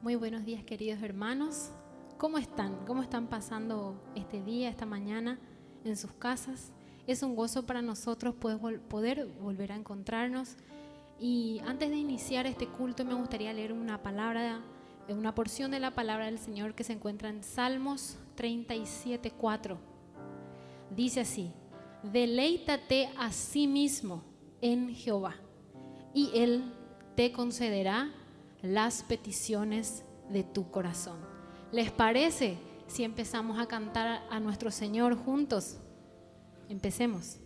Muy buenos días, queridos hermanos. ¿Cómo están? ¿Cómo están pasando este día, esta mañana en sus casas? Es un gozo para nosotros poder volver a encontrarnos. Y antes de iniciar este culto me gustaría leer una porción de la palabra del Señor que se encuentra en Salmos 37:4. Dice así: deleítate a sí mismo en Jehová, y Él te concederá las peticiones de tu corazón. ¿Les parece si empezamos a cantar a nuestro Señor juntos? Empecemos.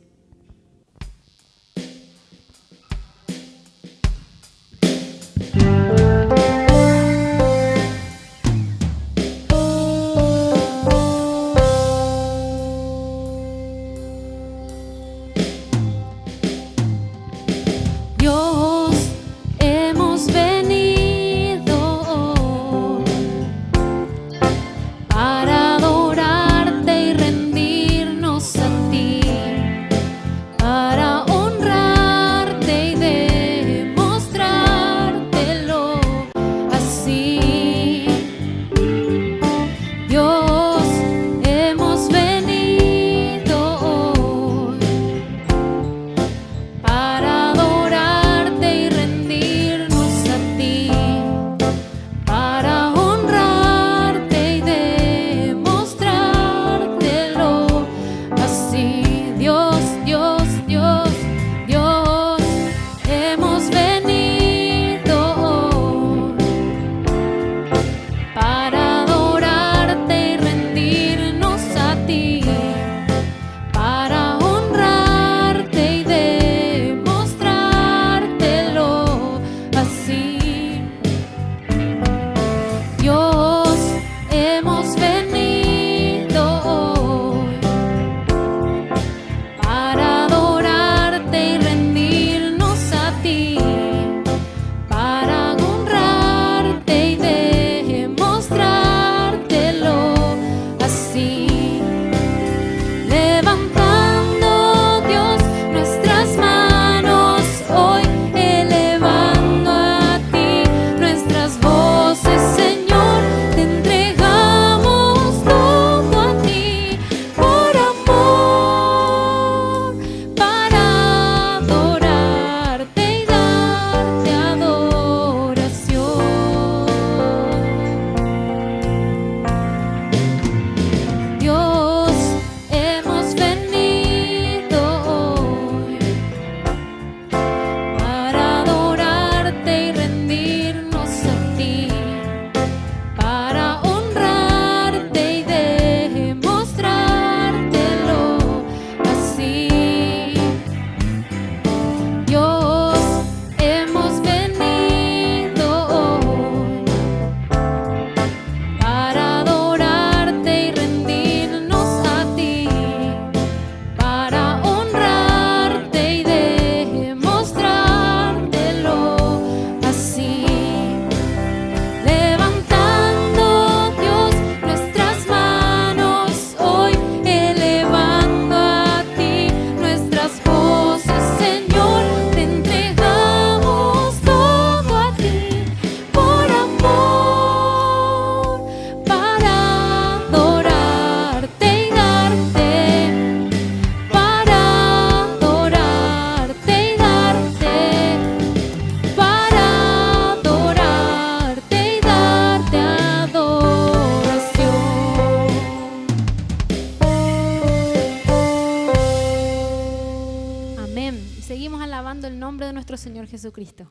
Señor Jesucristo.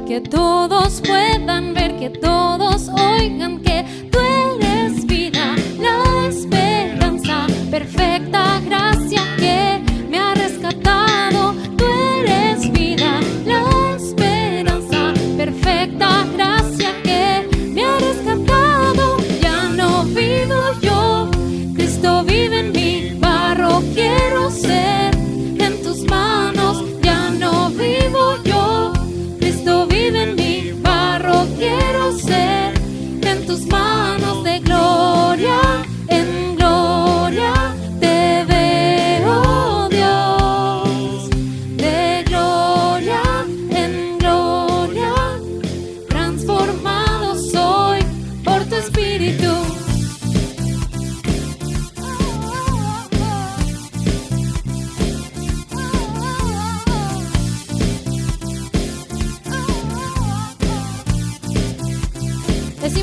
Que todos puedan ver, que todos oigan, que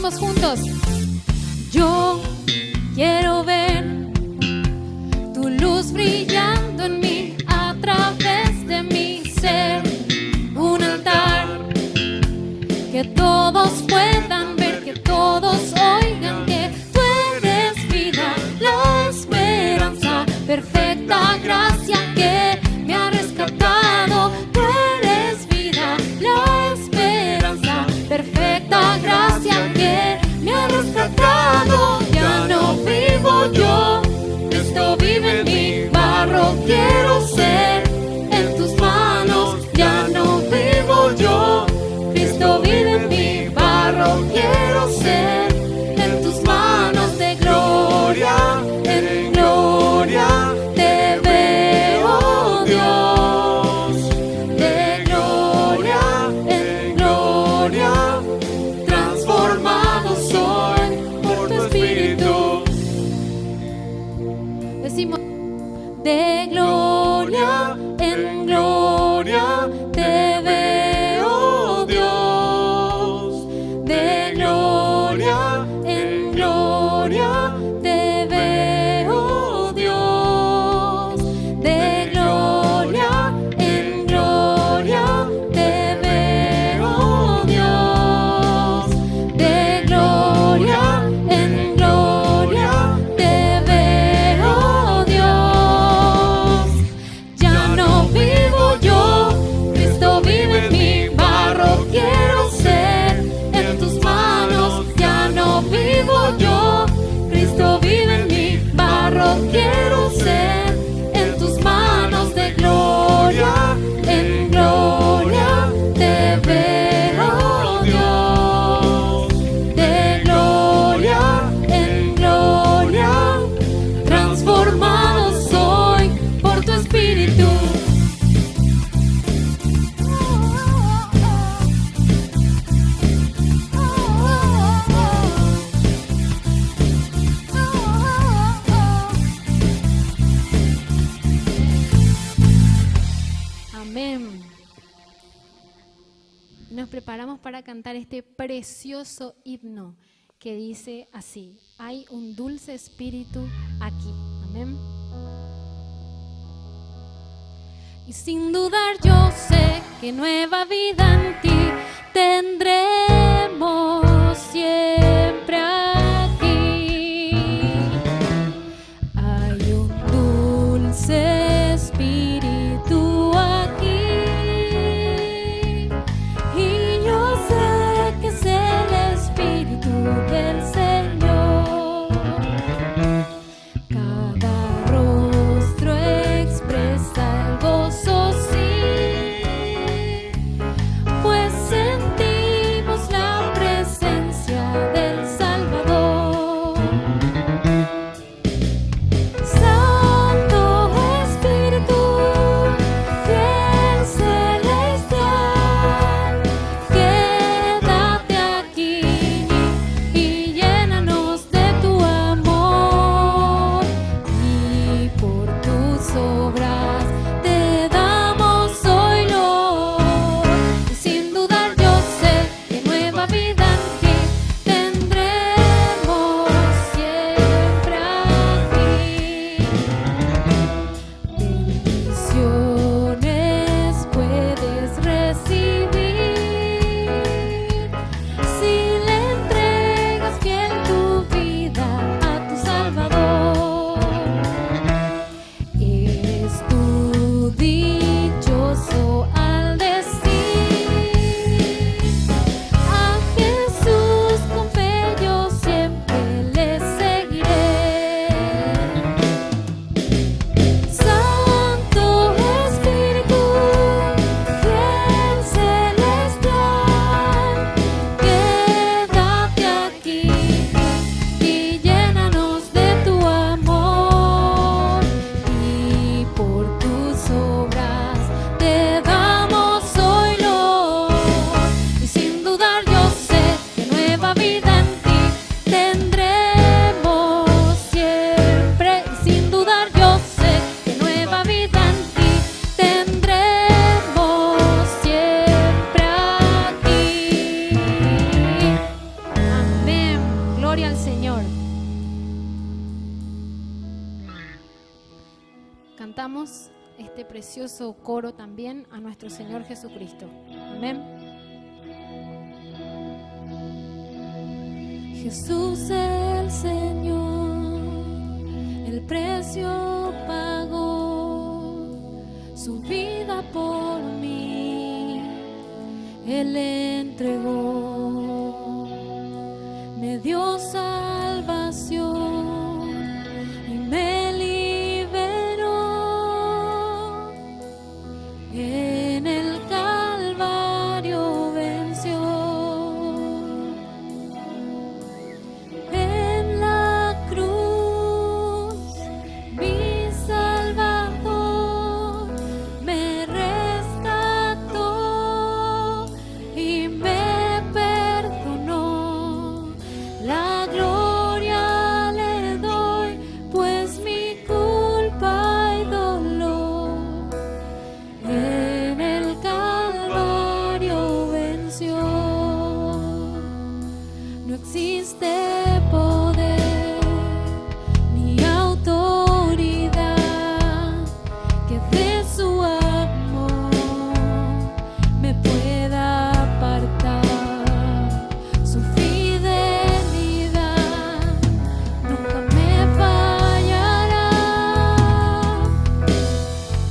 decimos juntos. Yo quiero ver tu luz brillando en mí, a través de mi ser. Un altar que todos puedan ver, que todos oigan que tú eres vida, la esperanza, perfecta gracia que me ha rescatado. Tú eres vida, la esperanza, perfecta gracia que me ha rescatado. Ya no vivo yo, Cristo vive en mí, barro quiero ser en tus manos. Ya no vivo yo, Cristo vive en mí, barro quiero ser en tus manos. De gloria en gloria te veo, Dios. De gloria en gloria transformado soy por tu Espíritu. Decimos, de gloria en gloria te veo, Dios. De gloria en gloria te veo, Dios. De gloria en gloria te veo, Dios. De gloria en gloria te veo, Dios. Ya no vivo yo, Cristo vive en mí, barro quiero ser en tus manos. Ya no vivo yo, Cristo vive en mí, barro quiero ser en tus manos. De gloria en gloria te veo, Dios. De gloria en gloria transformado soy por tu Espíritu. Amén. Nos preparamos para cantar este precioso himno que dice así: hay un dulce espíritu aquí. Amén. Y sin dudar yo sé que nueva vida en ti tendremos siempre aquí. Hay un dulce espíritu aquí y yo sé que es el espíritu del Señor. Cada rostro expresa el gozo, sí, pues sentimos la presencia del Salvador. Santo Espíritu, fiel celestial, quédate aquí y llénanos de tu amor, y por tus obras te damos hoy loor. Y sin dudar yo sé que nueva vida en ti tendremos siempre aquí. Bendiciones puedes recibir si le entregas fiel tu vida a tu Salvador. Eres tú cantamos este precioso coro también a nuestro Señor Jesucristo. Amén. Jesús el Señor, el precio pagó, su vida por mí, Él entregó, me dio salvación y me liberó, en el Calvario venció, en la cruz mi Salvador me rescató y me perdonó. La gloria le doy, pues mi culpa y dolor en el Calvario venció. No existe poder ni autoridad que de su amor me pueda apartar. Su fidelidad nunca me fallará.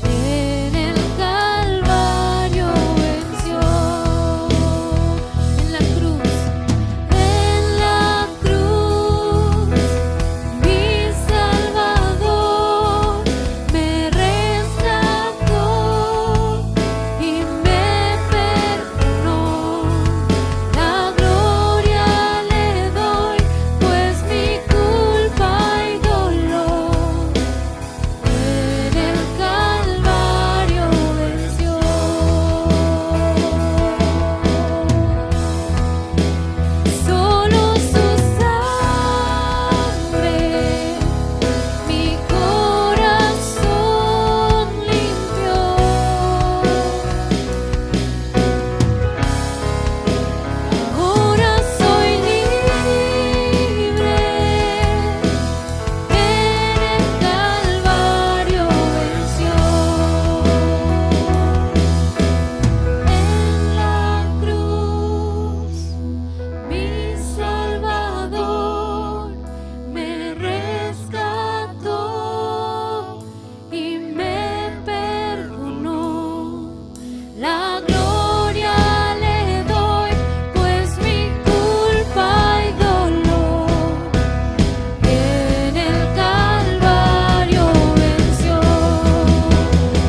En el Calvario venció, en la cruz, mi Salvador me rescató y me perdonó. La gloria le doy, pues mi culpa y dolor en el Calvario venció. Solo su sangre mi corazón limpió. Ahora soy libre, en el Calvario venció. En la cruz mi Salvador me rescató y me perdonó. La gloria le doy, pues mi culpa y dolor en el Calvario venció.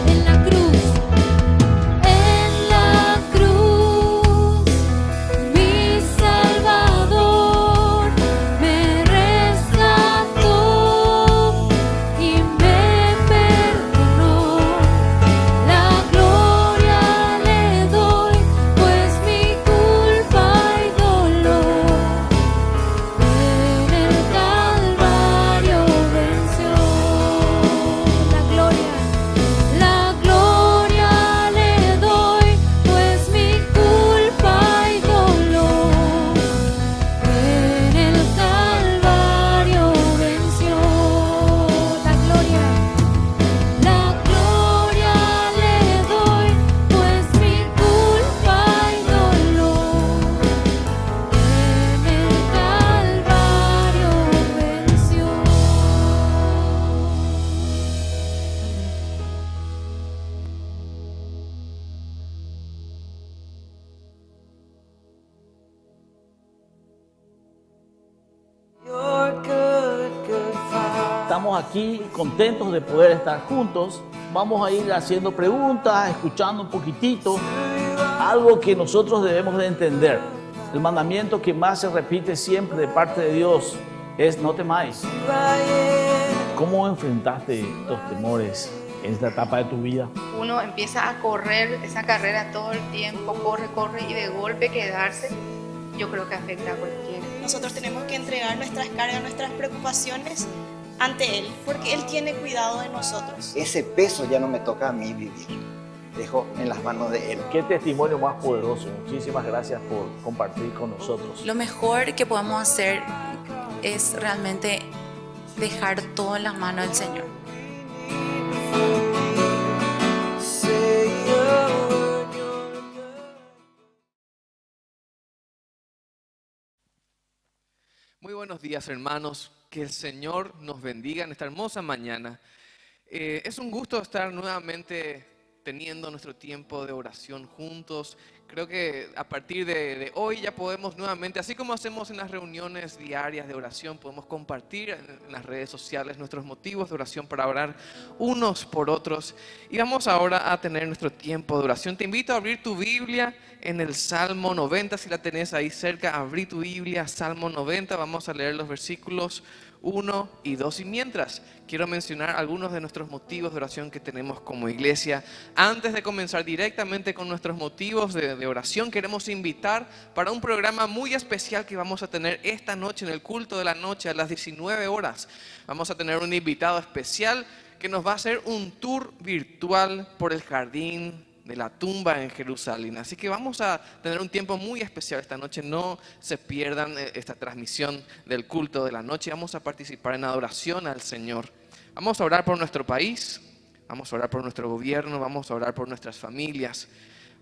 En la cruz, mi Salvador me rescató y me perdonó. La gloria le doy, pues mi culpa y dolor en el Calvario venció. La gloria le doy, pues mi culpa y dolor en el Calvario venció. La gloria le doy, pues mi culpa y dolor en el Calvario venció. You're good, good Father. Estamos aquí contentos de poder estar juntos. Vamos a ir haciendo preguntas, escuchando un poquitito, algo que nosotros debemos de entender. El mandamiento que más se repite siempre de parte de Dios es no temáis. ¿Cómo enfrentaste estos temores en esta etapa de tu vida? Uno empieza a correr esa carrera todo el tiempo, corre y de golpe quedarse, yo creo que afecta a cualquiera. Nosotros tenemos que entregar nuestras cargas, nuestras preocupaciones ante Él, porque Él tiene cuidado de nosotros. Ese peso ya no me toca a mí vivir, dejo en las manos de Él. Qué testimonio más poderoso. Muchísimas gracias por compartir con nosotros. Lo mejor que podemos hacer es realmente dejar todo en las manos del Señor. buenos días, hermanos. Que el Señor nos bendiga en esta hermosa mañana. Es un gusto estar nuevamente teniendo nuestro tiempo de oración juntos. Creo que a partir de hoy ya podemos nuevamente, así como hacemos en las reuniones diarias de oración, podemos compartir en las redes sociales nuestros motivos de oración para orar unos por otros. Y vamos ahora a tener nuestro tiempo de oración. Te invito a abrir tu Biblia en el Salmo 90, si la tenés ahí cerca, abrí tu Biblia, Salmo 90, vamos a leer los versículos 1 y 2. Y mientras, quiero mencionar algunos de nuestros motivos de oración que tenemos como iglesia. Antes de comenzar directamente con nuestros motivos de oración, queremos invitar para un programa muy especial que vamos a tener esta noche en el culto de la noche a las 19 horas. Vamos a tener un invitado especial que nos va a hacer un tour virtual por el jardín de la tumba en Jerusalén. Así que vamos a tener un tiempo muy especial esta noche. No se pierdan esta transmisión del culto de la noche. Vamos a participar en adoración al Señor. Vamos a orar por nuestro país, vamos a orar por nuestro gobierno, vamos a orar por nuestras familias.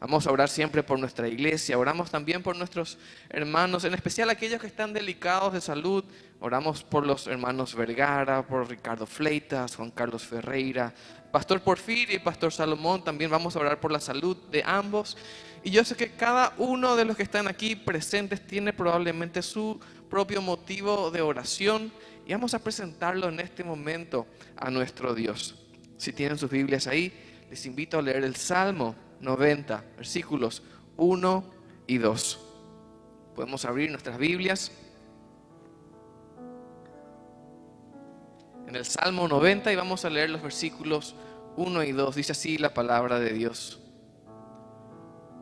Vamos a orar siempre por nuestra iglesia. Oramos también por nuestros hermanos, en especial aquellos que están delicados de salud. Oramos por los hermanos Vergara, por Ricardo Fleitas, Juan Carlos Ferreira, Pastor Porfirio y Pastor Salomón. También vamos a orar por la salud de ambos. Y yo sé que cada uno de los que están aquí presentes tiene probablemente su propio motivo de oración. Y vamos a presentarlo en este momento a nuestro Dios. Si tienen sus Biblias ahí, les invito a leer el Salmo 90, versículos 1 y 2. Podemos abrir nuestras Biblias en el Salmo 90 y vamos a leer los versículos 1 y 2. Dice así la palabra de Dios.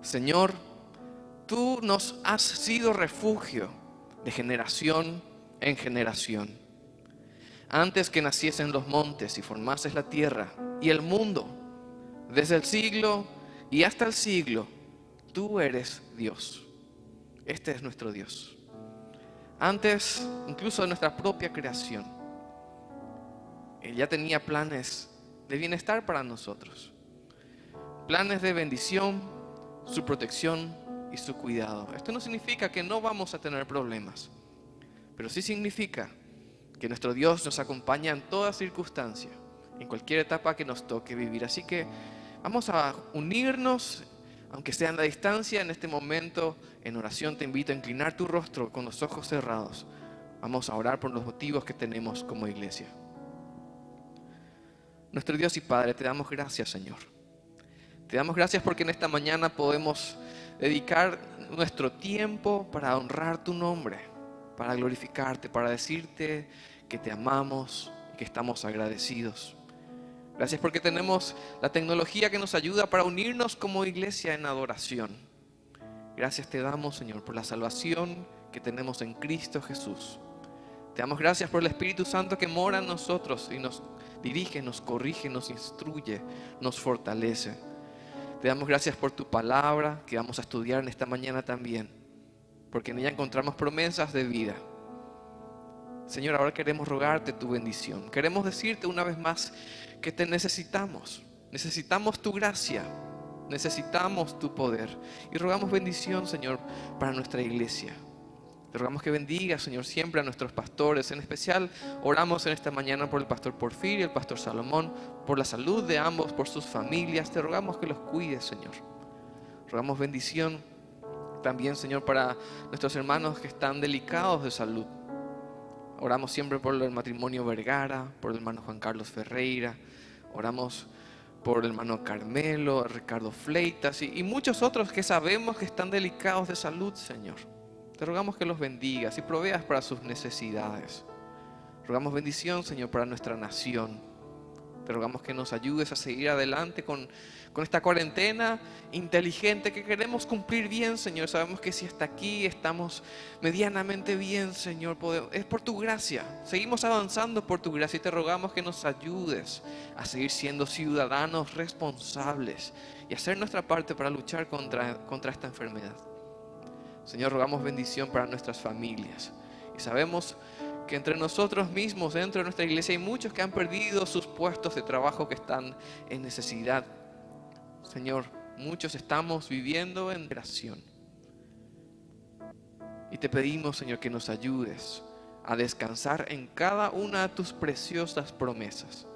Señor, tú nos has sido refugio de generación en generación. Antes que naciesen los montes y formases la tierra y el mundo, desde el siglo y hasta el siglo, tú eres Dios. Este es nuestro Dios. Antes incluso de nuestra propia creación, Él ya tenía planes de bienestar para nosotros. Planes de bendición, su protección y su cuidado. Esto no significa que no vamos a tener problemas, pero sí significa que nuestro Dios nos acompaña en toda circunstancia, en cualquier etapa que nos toque vivir. Así que vamos a unirnos, aunque sea en la distancia, en este momento en oración. Te invito a inclinar tu rostro con los ojos cerrados. Vamos a orar por los motivos que tenemos como iglesia. Nuestro Dios y Padre, te damos gracias, Señor. Te damos gracias porque en esta mañana podemos dedicar nuestro tiempo para honrar tu nombre, para glorificarte, para decirte que te amamos y que estamos agradecidos. Gracias porque tenemos la tecnología que nos ayuda para unirnos como iglesia en adoración. Gracias te damos, Señor, por la salvación que tenemos en Cristo Jesús. Te damos gracias por el Espíritu Santo que mora en nosotros y nos dirige, nos corrige, nos instruye, nos fortalece. Te damos gracias por tu palabra que vamos a estudiar en esta mañana también, porque en ella encontramos promesas de vida. Señor, ahora queremos rogarte tu bendición. Queremos decirte una vez más que te necesitamos. Necesitamos tu gracia. Necesitamos tu poder. Y rogamos bendición, Señor, para nuestra iglesia. Te rogamos que bendiga, Señor, siempre a nuestros pastores. En especial, oramos en esta mañana por el pastor Porfirio y el pastor Salomón, por la salud de ambos, por sus familias. Te rogamos que los cuides, Señor. Rogamos bendición también, Señor, para nuestros hermanos que están delicados de salud. Oramos siempre por el matrimonio Vergara, por el hermano Juan Carlos Ferreira. Oramos por el hermano Carmelo, Ricardo Fleitas y muchos otros que sabemos que están delicados de salud, Señor. Te rogamos que los bendigas y proveas para sus necesidades. Rogamos bendición, Señor, para nuestra nación. Te rogamos que nos ayudes a seguir adelante con esta cuarentena inteligente que queremos cumplir bien, Señor. Sabemos que si hasta aquí estamos medianamente bien, Señor, es por tu gracia. Seguimos avanzando por tu gracia y te rogamos que nos ayudes a seguir siendo ciudadanos responsables y hacer nuestra parte para luchar contra esta enfermedad. Señor, rogamos bendición para nuestras familias y sabemos que entre nosotros mismos, dentro de nuestra iglesia, hay muchos que han perdido sus puestos de trabajo, que están en necesidad. Señor, muchos estamos viviendo en desesperación. Y te pedimos, Señor, que nos ayudes a descansar en cada una de tus preciosas promesas.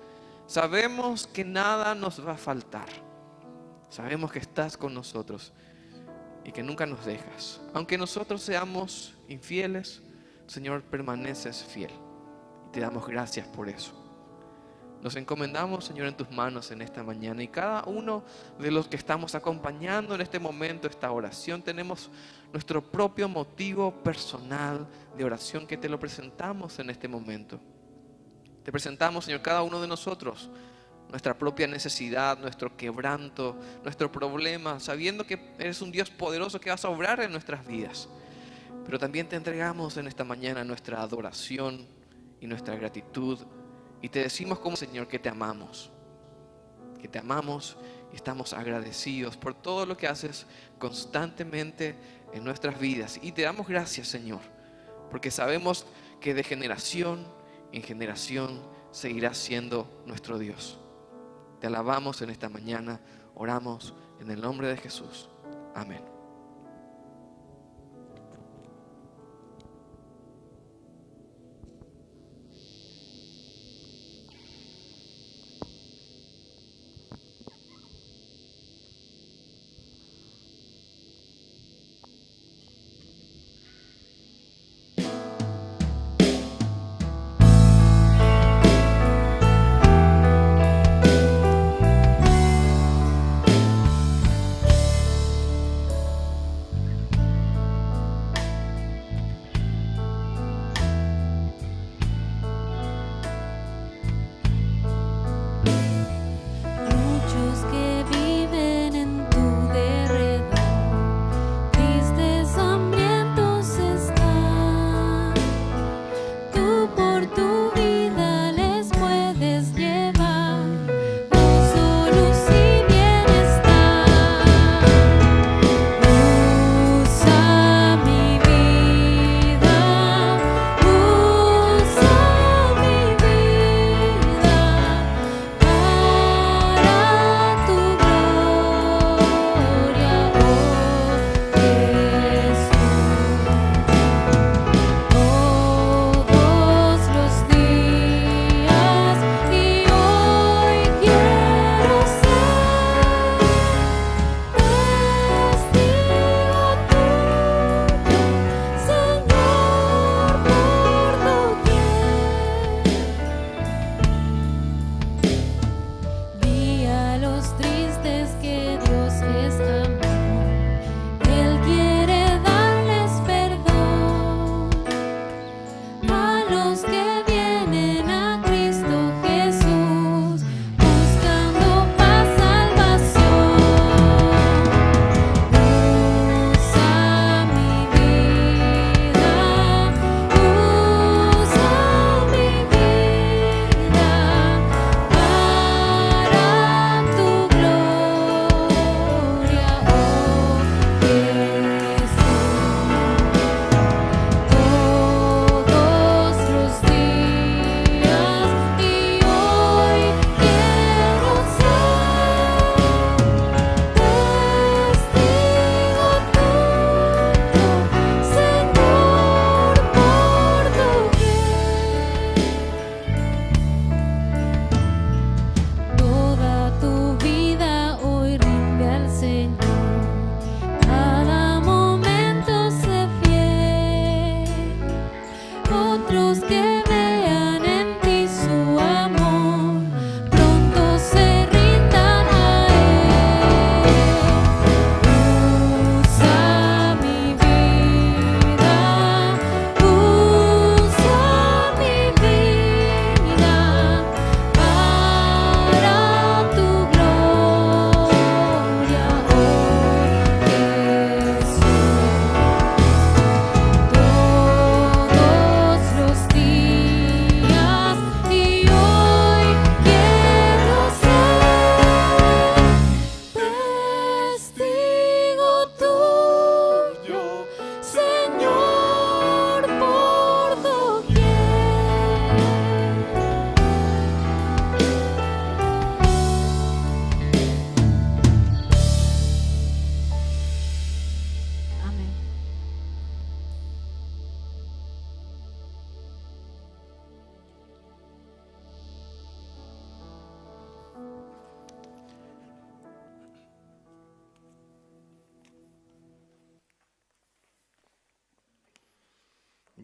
Sabemos que nada nos va a faltar. Sabemos que estás con nosotros y que nunca nos dejas. Aunque nosotros seamos infieles, Señor, permaneces fiel. Y te damos gracias por eso. Nos encomendamos, Señor, en tus manos en esta mañana. Y cada uno de los que estamos acompañando en este momento, esta oración, tenemos nuestro propio motivo personal de oración que te lo presentamos en este momento. Te presentamos, Señor, cada uno de nosotros, nuestra propia necesidad, nuestro quebranto, nuestro problema, sabiendo que eres un Dios poderoso que vas a obrar en nuestras vidas. Pero también te entregamos en esta mañana nuestra adoración y nuestra gratitud. Y te decimos como Señor que te amamos y estamos agradecidos por todo lo que haces constantemente en nuestras vidas. Y te damos gracias, Señor, porque sabemos que de generación en generación seguirás siendo nuestro Dios. Te alabamos en esta mañana, oramos en el nombre de Jesús. Amén.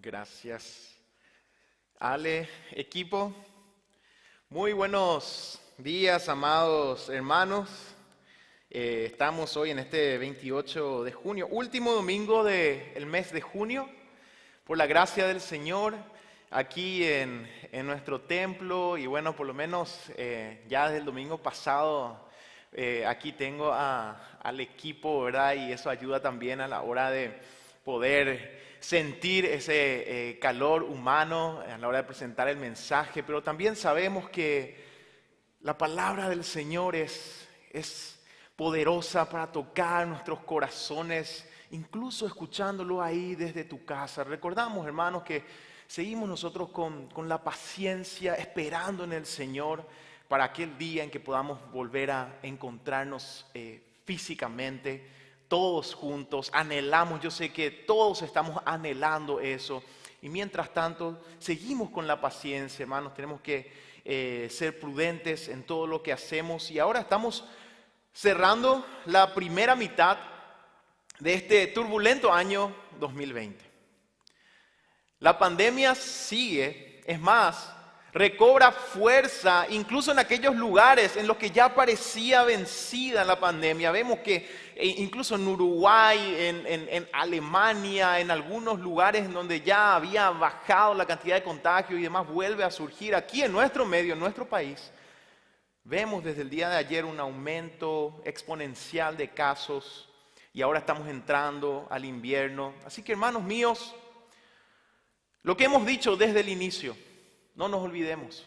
Gracias. Ale, equipo, muy buenos días, amados hermanos. Estamos hoy en este 28 de junio, último domingo del mes de junio, por la gracia del Señor, aquí en nuestro templo. Y bueno, por lo menos ya desde el domingo pasado aquí tengo al equipo, ¿verdad? Y eso ayuda también a la hora de poder sentir ese calor humano a la hora de presentar el mensaje. Pero también sabemos que la palabra del Señor es poderosa para tocar nuestros corazones, incluso escuchándolo ahí desde tu casa. Recordamos, hermanos, que seguimos nosotros con la paciencia, esperando en el Señor para aquel día en que podamos volver a encontrarnos físicamente, todos juntos. Anhelamos, yo sé que todos estamos anhelando eso. Y mientras tanto, seguimos con la paciencia, hermanos. Tenemos que ser prudentes en todo lo que hacemos. Y ahora estamos cerrando la primera mitad de este turbulento año 2020. La pandemia sigue, es más, recobra fuerza incluso en aquellos lugares en los que ya parecía vencida la pandemia. Vemos que incluso en Uruguay, en Alemania, en algunos lugares en donde ya había bajado la cantidad de contagios y demás, vuelve a surgir. Aquí en nuestro medio, en nuestro país, vemos desde el día de ayer un aumento exponencial de casos y ahora estamos entrando al invierno. Así que, hermanos míos, lo que hemos dicho desde el inicio, no nos olvidemos,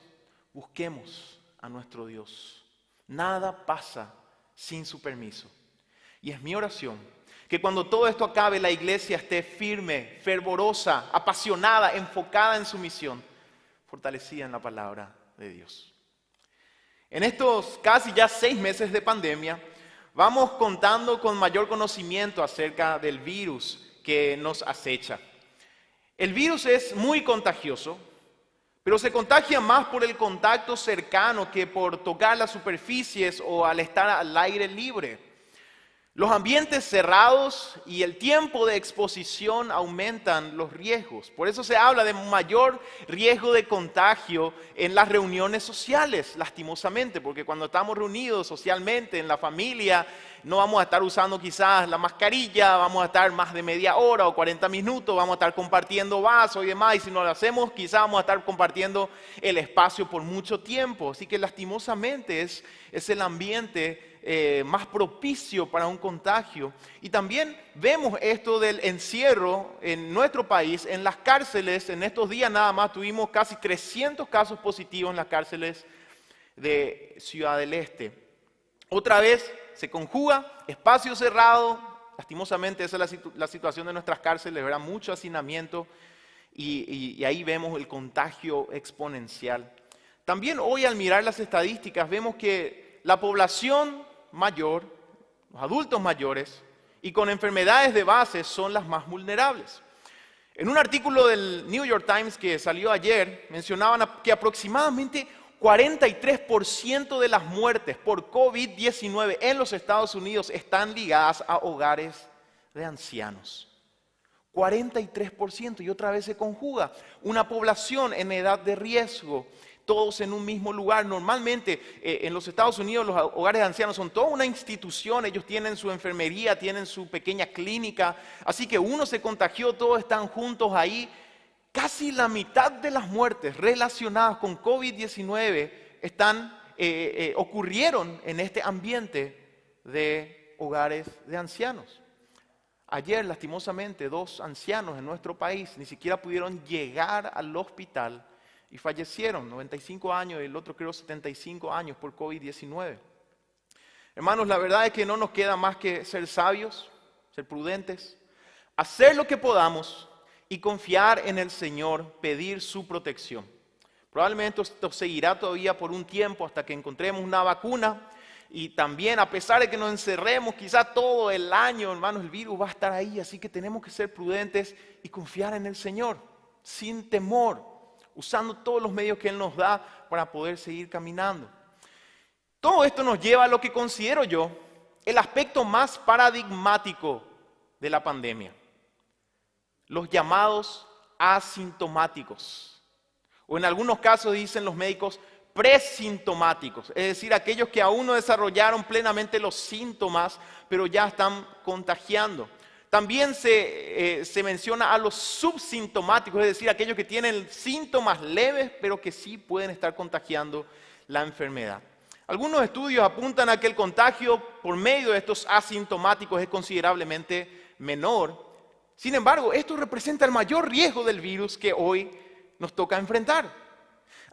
busquemos a nuestro Dios. Nada pasa sin su permiso. Y es mi oración que cuando todo esto acabe, la iglesia esté firme, fervorosa, apasionada, enfocada en su misión, fortalecida en la palabra de Dios. En estos casi ya 6 meses de pandemia, vamos contando con mayor conocimiento acerca del virus que nos acecha. El virus es muy contagioso, pero se contagia más por el contacto cercano que por tocar las superficies o al estar al aire libre. Los ambientes cerrados y el tiempo de exposición aumentan los riesgos. Por eso se habla de mayor riesgo de contagio en las reuniones sociales, lastimosamente, porque cuando estamos reunidos socialmente en la familia, no vamos a estar usando quizás la mascarilla, vamos a estar más de media hora o 40 minutos, vamos a estar compartiendo vasos y demás, y si no lo hacemos, quizás vamos a estar compartiendo el espacio por mucho tiempo. Así que lastimosamente es el ambiente más propicio para un contagio. Y también vemos esto del encierro en nuestro país, en las cárceles. En estos días nada más tuvimos casi 300 casos positivos en las cárceles de Ciudad del Este. Otra vez se conjuga espacio cerrado. Lastimosamente esa es la situación de nuestras cárceles, ¿verdad? Mucho hacinamiento y ahí vemos el contagio exponencial. También hoy al mirar las estadísticas vemos que la población mayor, los adultos mayores y con enfermedades de base son las más vulnerables. En un artículo del New York Times que salió ayer, mencionaban que aproximadamente 43% de las muertes por COVID-19 en los Estados Unidos están ligadas a hogares de ancianos. 43%, y otra vez se conjuga una población en edad de riesgo, todos en un mismo lugar. Normalmente en los Estados Unidos los hogares de ancianos son toda una institución, ellos tienen su enfermería, tienen su pequeña clínica, así que uno se contagió, todos están juntos ahí. Casi la mitad de las muertes relacionadas con COVID-19 ocurrieron en este ambiente de hogares de ancianos. Ayer, lastimosamente, 2 ancianos en nuestro país ni siquiera pudieron llegar al hospital y fallecieron, 95 años y el otro creo 75 años por COVID-19. Hermanos, la verdad es que no nos queda más que ser sabios, ser prudentes, hacer lo que podamos y confiar en el Señor, pedir su protección. Probablemente esto seguirá todavía por un tiempo hasta que encontremos una vacuna. Y también, a pesar de que nos encerremos quizá todo el año, hermanos, el virus va a estar ahí. Así que tenemos que ser prudentes y confiar en el Señor, sin temor, usando todos los medios que Él nos da para poder seguir caminando. Todo esto nos lleva a lo que considero yo el aspecto más paradigmático de la pandemia: los llamados asintomáticos. O en algunos casos dicen los médicos presintomáticos, es decir, aquellos que aún no desarrollaron plenamente los síntomas, pero ya están contagiando. También se menciona a los subsintomáticos, es decir, aquellos que tienen síntomas leves, pero que sí pueden estar contagiando la enfermedad. Algunos estudios apuntan a que el contagio por medio de estos asintomáticos es considerablemente menor. Sin embargo, esto representa el mayor riesgo del virus que hoy nos toca enfrentar.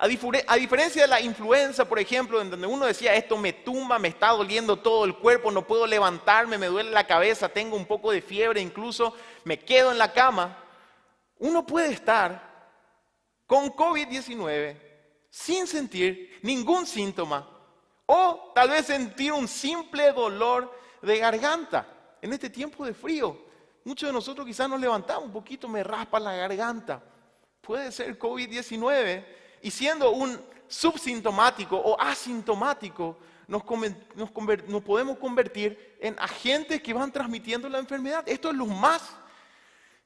A diferencia de la influenza, por ejemplo, en donde uno decía, esto me tumba, me está doliendo todo el cuerpo, no puedo levantarme, me duele la cabeza, tengo un poco de fiebre, incluso me quedo en la cama. Uno puede estar con COVID-19 sin sentir ningún síntoma o tal vez sentir un simple dolor de garganta en este tiempo de frío. Muchos de nosotros quizás nos levantamos un poquito, me raspa la garganta. Puede ser COVID-19. Y siendo un subsintomático o asintomático, nos podemos convertir en agentes que van transmitiendo la enfermedad. Esto es lo más,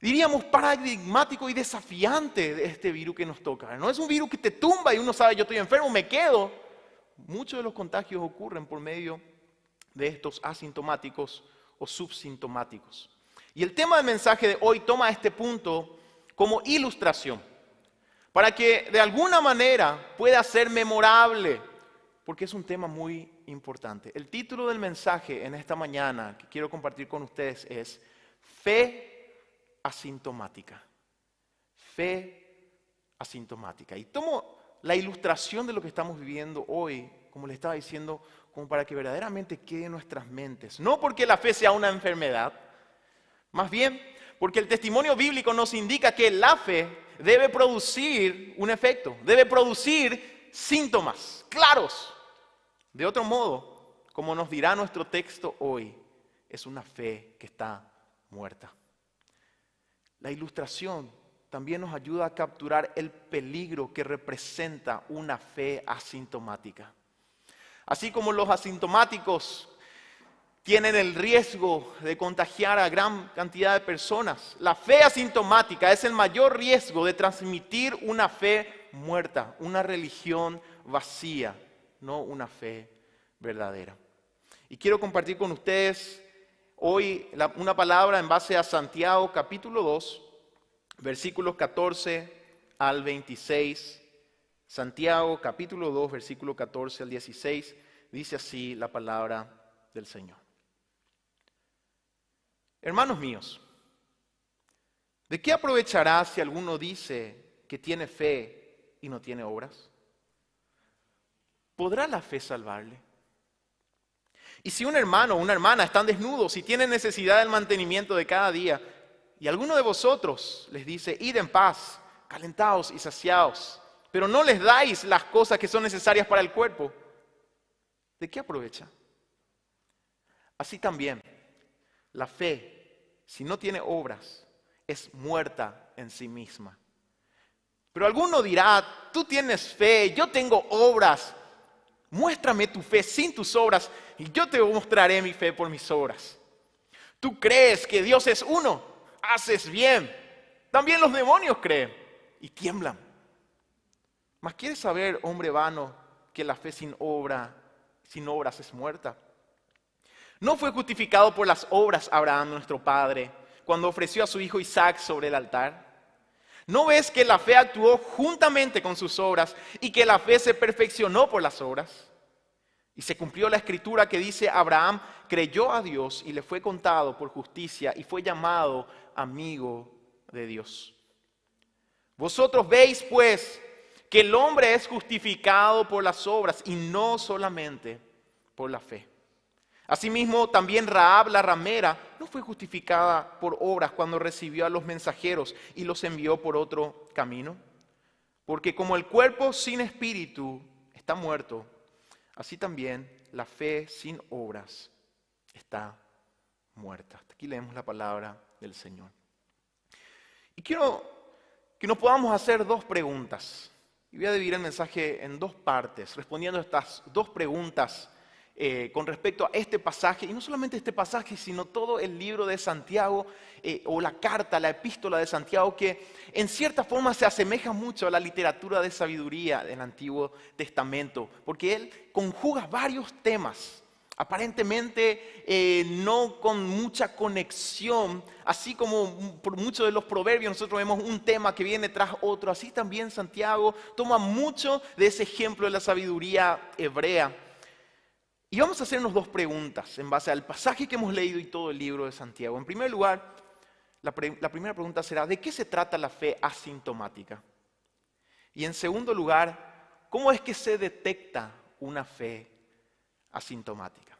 diríamos, paradigmático y desafiante de este virus que nos toca. No es un virus que te tumba y uno sabe, yo estoy enfermo, me quedo. Muchos de los contagios ocurren por medio de estos asintomáticos o subsintomáticos. Y el tema del mensaje de hoy toma este punto como ilustración, para que de alguna manera pueda ser memorable, porque es un tema muy importante. El título del mensaje en esta mañana que quiero compartir con ustedes es Fe asintomática. Fe asintomática. Y tomo la ilustración de lo que estamos viviendo hoy, como le estaba diciendo, como para que verdaderamente quede en nuestras mentes. No porque la fe sea una enfermedad, más bien porque el testimonio bíblico nos indica que la fe debe producir un efecto, debe producir síntomas claros. De otro modo, como nos dirá nuestro texto hoy, es una fe que está muerta. La ilustración también nos ayuda a capturar el peligro que representa una fe asintomática. Así como los asintomáticos tienen el riesgo de contagiar a gran cantidad de personas, la fe asintomática es el mayor riesgo de transmitir una fe muerta, una religión vacía, no una fe verdadera. Y quiero compartir con ustedes hoy una palabra en base a Santiago capítulo 2, versículos 14 al 26. Santiago capítulo 2, versículo 14 al 16, dice así la palabra del Señor. Hermanos míos, ¿de qué aprovechará si alguno dice que tiene fe y no tiene obras? ¿Podrá la fe salvarle? Y si un hermano o una hermana están desnudos y tienen necesidad del mantenimiento de cada día, y alguno de vosotros les dice, id en paz, calentaos y saciaos, pero no les dais las cosas que son necesarias para el cuerpo, ¿de qué aprovecha? Así también, la fe, si no tiene obras, es muerta en sí misma. Pero alguno dirá, tú tienes fe, yo tengo obras. Muéstrame tu fe sin tus obras y yo te mostraré mi fe por mis obras. Tú crees que Dios es uno, haces bien. También los demonios creen y tiemblan. Mas ¿quieres saber, hombre vano, que la fe sin obras es muerta? ¿No fue justificado por las obras Abraham, nuestro padre, cuando ofreció a su hijo Isaac sobre el altar? ¿No ves que la fe actuó juntamente con sus obras y que la fe se perfeccionó por las obras? Y se cumplió la escritura que dice, Abraham creyó a Dios y le fue contado por justicia y fue llamado amigo de Dios. Vosotros veis pues que el hombre es justificado por las obras y no solamente por la fe. Asimismo, también Rahab la ramera no fue justificada por obras cuando recibió a los mensajeros y los envió por otro camino. Porque como el cuerpo sin espíritu está muerto, así también la fe sin obras está muerta. Hasta aquí leemos la palabra del Señor. Y quiero que nos podamos hacer dos preguntas. Y voy a dividir el mensaje en dos partes, respondiendo a estas dos preguntas con respecto a este pasaje, y no solamente este pasaje, sino todo el libro de Santiago, o la carta, la epístola de Santiago, que en cierta forma se asemeja mucho a la literatura de sabiduría del Antiguo Testamento, porque él conjuga varios temas, aparentemente no con mucha conexión, así como por muchos de los proverbios nosotros vemos un tema que viene tras otro, así también Santiago toma mucho de ese ejemplo de la sabiduría hebrea. Y vamos a hacernos dos preguntas en base al pasaje que hemos leído y todo el libro de Santiago. En primer lugar, la primera pregunta será, ¿de qué se trata la fe asintomática? Y en segundo lugar, ¿cómo es que se detecta una fe asintomática?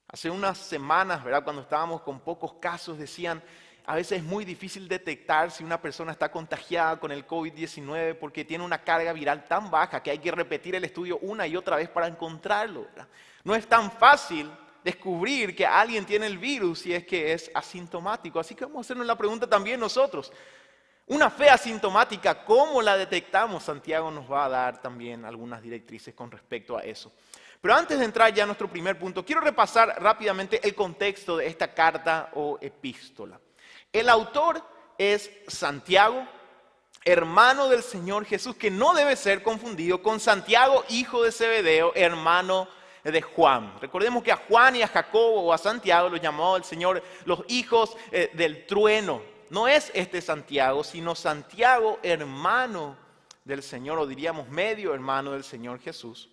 Hace unas semanas, ¿verdad?, cuando estábamos con pocos casos, decían, a veces es muy difícil detectar si una persona está contagiada con el COVID-19 porque tiene una carga viral tan baja que hay que repetir el estudio una y otra vez para encontrarlo, ¿verdad? No es tan fácil descubrir que alguien tiene el virus si es que es asintomático. Así que vamos a hacernos la pregunta también nosotros. Una fe asintomática, ¿cómo la detectamos? Santiago nos va a dar también algunas directrices con respecto a eso. Pero antes de entrar ya a nuestro primer punto, quiero repasar rápidamente el contexto de esta carta o epístola. El autor es Santiago, hermano del Señor Jesús, que no debe ser confundido con Santiago, hijo de Zebedeo, hermano de Juan. Recordemos que a Juan y a Jacobo o a Santiago los llamó el Señor los hijos del trueno. No es este Santiago, sino Santiago, hermano del Señor, o diríamos medio hermano del Señor Jesús.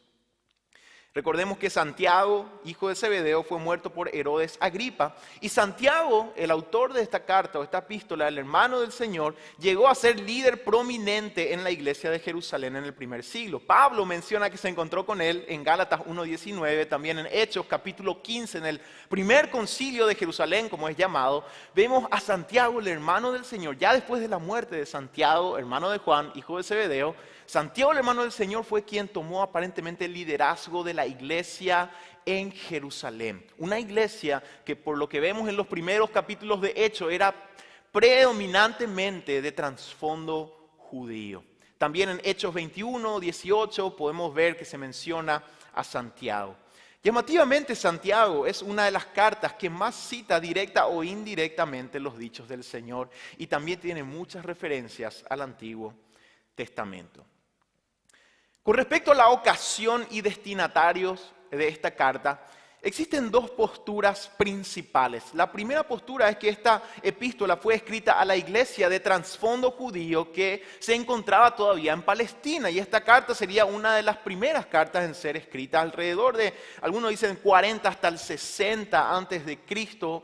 Recordemos que Santiago, hijo de Zebedeo, fue muerto por Herodes Agripa. Y Santiago, el autor de esta carta o esta epístola, el hermano del Señor, llegó a ser líder prominente en la iglesia de Jerusalén en el primer siglo. Pablo menciona que se encontró con él en Gálatas 1:19, también en Hechos capítulo 15, en el primer concilio de Jerusalén, como es llamado. Vemos a Santiago, el hermano del Señor, ya después de la muerte de Santiago, hermano de Juan, hijo de Zebedeo. Santiago, el hermano del Señor, fue quien tomó aparentemente el liderazgo de la iglesia en Jerusalén. Una iglesia que, por lo que vemos en los primeros capítulos de Hechos, era predominantemente de trasfondo judío. También en Hechos 21, 18 podemos ver que se menciona a Santiago. Llamativamente, Santiago es una de las cartas que más cita directa o indirectamente los dichos del Señor, y también tiene muchas referencias al Antiguo Testamento. Con respecto a la ocasión y destinatarios de esta carta, existen dos posturas principales. La primera postura es que esta epístola fue escrita a la iglesia de trasfondo judío que se encontraba todavía en Palestina, y esta carta sería una de las primeras cartas en ser escrita alrededor de, algunos dicen 40 hasta el 60 antes de Cristo.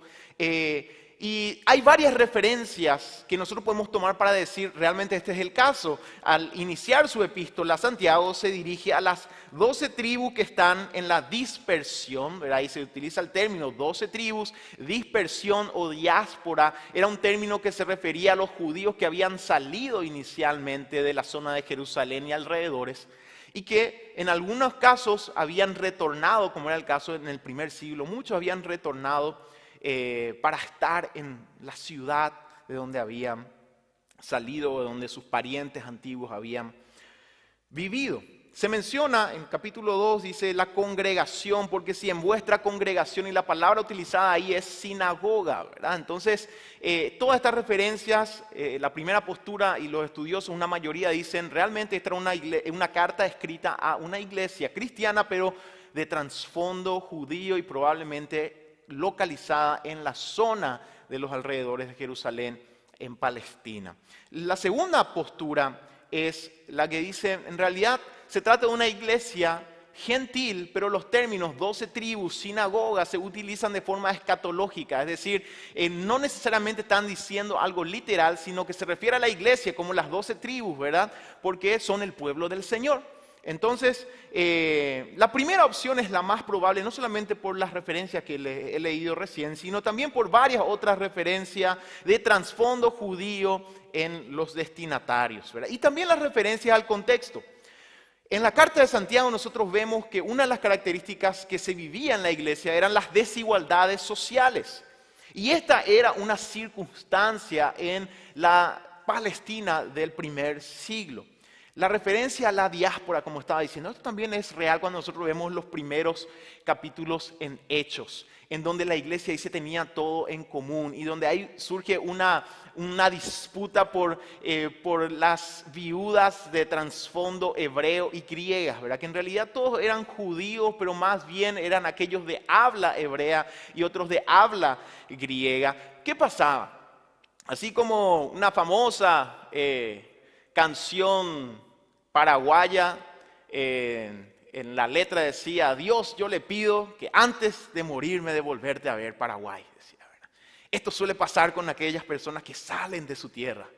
Y hay varias referencias que nosotros podemos tomar para decir realmente este es el caso. Al iniciar su epístola, Santiago se dirige a las 12 tribus que están en la dispersión, ¿verdad? Y se utiliza el término 12 tribus, dispersión o diáspora. Era un término que se refería a los judíos que habían salido inicialmente de la zona de Jerusalén y alrededores, y que en algunos casos habían retornado, como era el caso en el primer siglo. Muchos habían retornado para estar en la ciudad de donde habían salido o de donde sus parientes antiguos habían vivido. Se menciona en capítulo 2, dice la congregación, porque si en vuestra congregación, y la palabra utilizada ahí es sinagoga, ¿verdad? Entonces, todas estas referencias, la primera postura y los estudiosos, una mayoría dicen, realmente esta era una carta escrita a una iglesia cristiana, pero de trasfondo judío y probablemente localizada en la zona de los alrededores de Jerusalén, en Palestina. La segunda postura es la que dice, en realidad se trata de una iglesia gentil, pero los términos 12 tribus, sinagoga, se utilizan de forma escatológica, es decir, no necesariamente están diciendo algo literal, sino que se refiere a la iglesia como las 12 tribus, ¿verdad? Porque son el pueblo del Señor. Entonces, la primera opción es la más probable, no solamente por las referencias que he leído recién, sino también por varias otras referencias de trasfondo judío en los destinatarios, ¿verdad? Y también las referencias al contexto. En la carta de Santiago nosotros vemos que una de las características que se vivía en la iglesia eran las desigualdades sociales. Y esta era una circunstancia en la Palestina del primer siglo. La referencia a la diáspora, como estaba diciendo, esto también es real cuando nosotros vemos los primeros capítulos en Hechos, en donde la iglesia ahí se tenía todo en común y donde ahí surge una disputa por las viudas de trasfondo hebreo y griegas, ¿verdad? Que en realidad todos eran judíos, pero más bien eran aquellos de habla hebrea y otros de habla griega. ¿Qué pasaba? Así como una famosa canción paraguaya, en la letra decía: Dios, yo le pido que antes de morirme de volverte a ver Paraguay. Decía, ¿verdad? Esto suele pasar con aquellas personas que salen de su tierra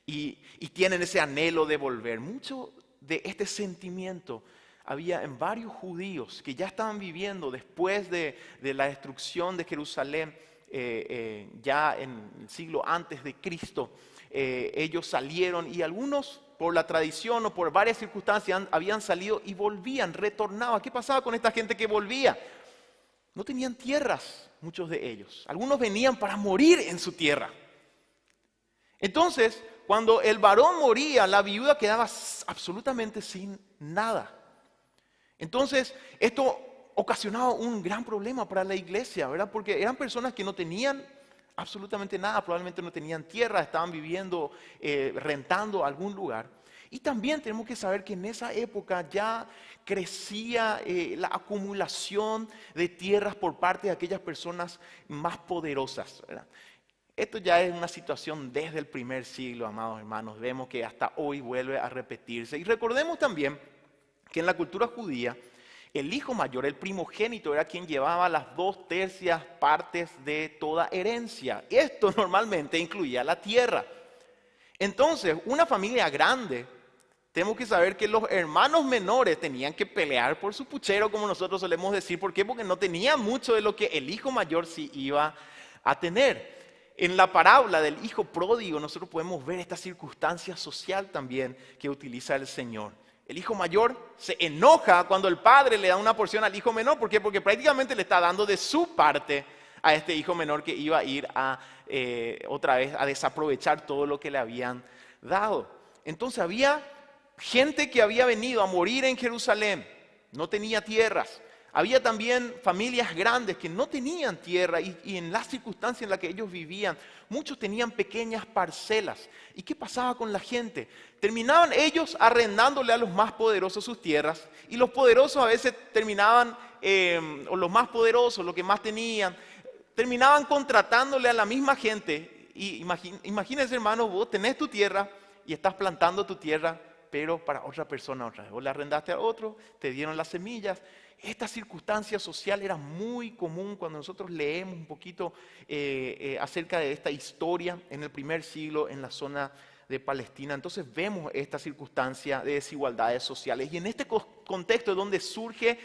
y tienen ese anhelo de volver. Mucho de este sentimiento había en varios judíos que ya estaban viviendo después de la destrucción de Jerusalén, ya en el siglo antes de Cristo. Ellos salieron y algunos, por la tradición o por varias circunstancias, habían salido y volvían, retornaban. ¿Qué pasaba con esta gente que volvía? No tenían tierras, muchos de ellos. Algunos venían para morir en su tierra. Entonces, cuando el varón moría, la viuda quedaba absolutamente sin nada. Entonces, esto ocasionaba un gran problema para la iglesia, ¿verdad? Porque eran personas que no tenían absolutamente nada, probablemente no tenían tierra, estaban viviendo, rentando algún lugar. Y también tenemos que saber que en esa época ya crecía la acumulación de tierras por parte de aquellas personas más poderosas, ¿verdad? Esto ya es una situación desde el primer siglo, amados hermanos. Vemos que hasta hoy vuelve a repetirse. Y recordemos también que en la cultura judía, el hijo mayor, el primogénito, era quien llevaba las 2/3 partes de toda herencia. Esto normalmente incluía la tierra. Entonces, una familia grande, tenemos que saber que los hermanos menores tenían que pelear por su puchero, como nosotros solemos decir. ¿Por qué? Porque no tenían mucho de lo que el hijo mayor sí iba a tener. En la parábola del hijo pródigo, nosotros podemos ver esta circunstancia social también que utiliza el Señor. El hijo mayor se enoja cuando el padre le da una porción al hijo menor. ¿Por qué? Porque prácticamente le está dando de su parte a este hijo menor que iba a ir otra vez a desaprovechar todo lo que le habían dado. Entonces había gente que había venido a morir en Jerusalén, no tenía tierras. Había también familias grandes que no tenían tierra y en las circunstancias en las que ellos vivían, muchos tenían pequeñas parcelas. ¿Y qué pasaba con la gente? Terminaban ellos arrendándole a los más poderosos sus tierras y los poderosos a veces terminaban, o los más poderosos, los que más tenían, terminaban contratándole a la misma gente. Y imagínense, hermano, vos tenés tu tierra y estás plantando tu tierra, pero para otra persona otra vez. Vos le arrendaste a otro, te dieron las semillas. Esta circunstancia social era muy común cuando nosotros leemos un poquito acerca de esta historia en el primer siglo en la zona de Palestina. Entonces vemos esta circunstancia de desigualdades sociales. Y en este contexto es donde surge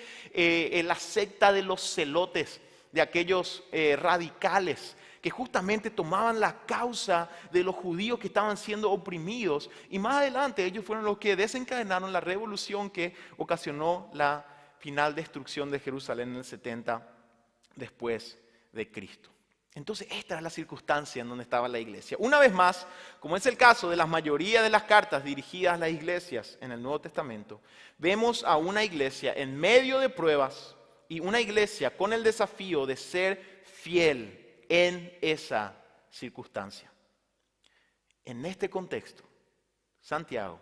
la secta de los celotes, de aquellos radicales que justamente tomaban la causa de los judíos que estaban siendo oprimidos. Y más adelante ellos fueron los que desencadenaron la revolución que ocasionó la final destrucción de Jerusalén en el 70 después de Cristo. Entonces esta era la circunstancia en donde estaba la iglesia. Una vez más, como es el caso de la mayoría de las cartas dirigidas a las iglesias en el Nuevo Testamento, vemos a una iglesia en medio de pruebas y una iglesia con el desafío de ser fiel en esa circunstancia. En este contexto, Santiago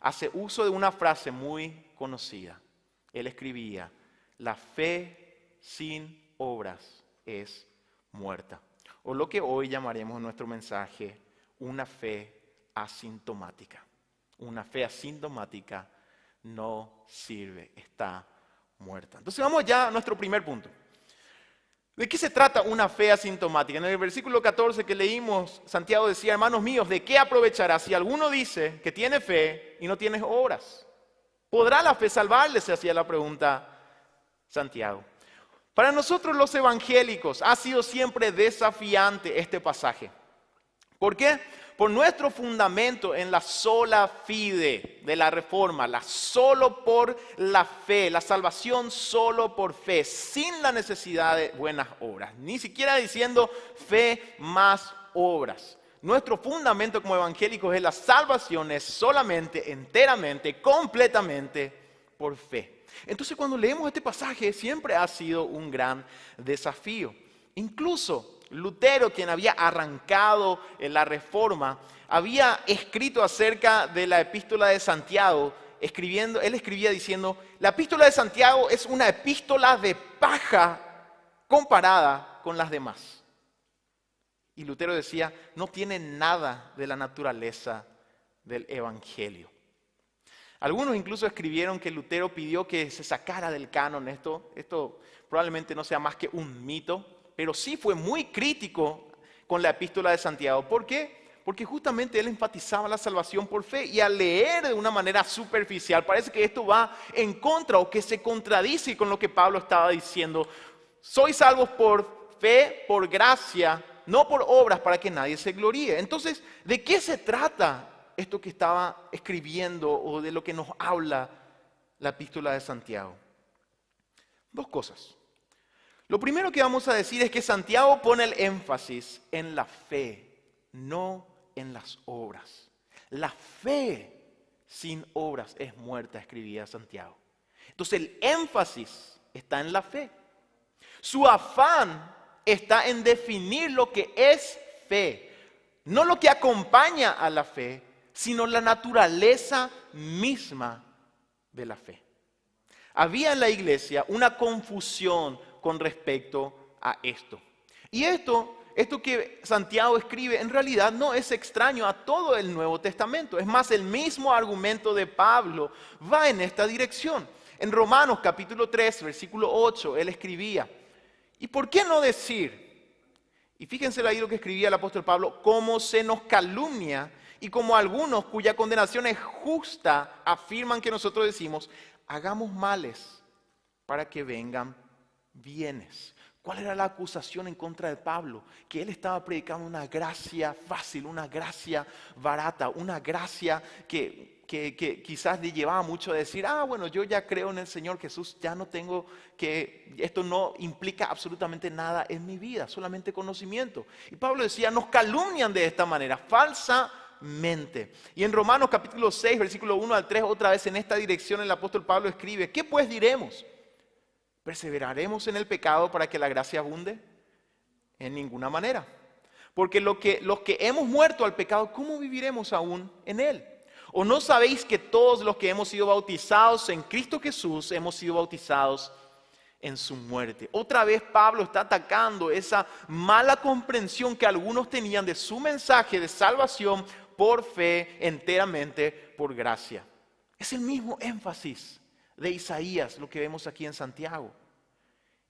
hace uso de una frase muy conocida. Él escribía: la fe sin obras es muerta. O lo que hoy llamaremos en nuestro mensaje una fe asintomática. Una fe asintomática no sirve, está muerta. Entonces vamos ya a nuestro primer punto. ¿De qué se trata una fe asintomática? En el versículo 14 que leímos, Santiago decía: hermanos míos, ¿de qué aprovechará si alguno dice que tiene fe y no tiene obras? ¿Podrá la fe salvarle? Se hacía la pregunta Santiago. Para nosotros los evangélicos ha sido siempre desafiante este pasaje. ¿Por qué? Por nuestro fundamento en la sola fide de la Reforma, solo por la fe, la salvación solo por fe, sin la necesidad de buenas obras, ni siquiera diciendo fe más obras. nuestro fundamento como evangélicos es la salvación, es solamente, enteramente, completamente por fe. Entonces cuando leemos este pasaje siempre ha sido un gran desafío. Incluso Lutero, quien había arrancado la Reforma, había escrito acerca de la epístola de Santiago, él escribía diciendo, la epístola de Santiago es una epístola de paja comparada con las demás. Y Lutero decía, no tiene nada de la naturaleza del Evangelio. Algunos incluso escribieron que Lutero pidió que se sacara del canon esto probablemente no sea más que un mito, pero sí fue muy crítico con la epístola de Santiago. ¿Por qué? Porque justamente él enfatizaba la salvación por fe y al leer de una manera superficial parece que esto va en contra o que se contradice con lo que Pablo estaba diciendo. Sois salvos por fe, por gracia, no por obras para que nadie se gloríe. Entonces, ¿de qué se trata esto que estaba escribiendo o de lo que nos habla la epístola de Santiago? Dos cosas. Lo primero que vamos a decir es que Santiago pone el énfasis en la fe, no en las obras. La fe sin obras es muerta, escribía Santiago. Entonces el énfasis está en la fe. Su afán está en definir lo que es fe, no lo que acompaña a la fe, sino la naturaleza misma de la fe. Había en la iglesia una confusión con respecto a esto. Y esto que Santiago escribe en realidad no es extraño a todo el Nuevo Testamento. Es más, el mismo argumento de Pablo va en esta dirección. En Romanos capítulo 3, versículo 8, él escribía, ¿y por qué no decir? Y fíjense ahí lo que escribía el apóstol Pablo, cómo se nos calumnia y como algunos cuya condenación es justa afirman que nosotros decimos, hagamos males para que vengan bienes. ¿Cuál era la acusación en contra de Pablo? Que él estaba predicando una gracia fácil, una gracia barata, una gracia que quizás le llevaba mucho a decir, bueno, yo ya creo en el Señor Jesús, ya no tengo que, esto no implica absolutamente nada en mi vida, solamente conocimiento. Y Pablo decía, nos calumnian de esta manera, falsamente. Y en Romanos capítulo 6, versículo 1 al 3, otra vez en esta dirección el apóstol Pablo escribe, ¿qué pues diremos? ¿Perseveraremos en el pecado para que la gracia abunde? En ninguna manera. Porque los que hemos muerto al pecado, ¿cómo viviremos aún en él? ¿O no sabéis que todos los que hemos sido bautizados en Cristo Jesús hemos sido bautizados en su muerte? Otra vez Pablo está atacando esa mala comprensión que algunos tenían de su mensaje de salvación por fe, enteramente por gracia. Es el mismo énfasis de Isaías, lo que vemos aquí en Santiago.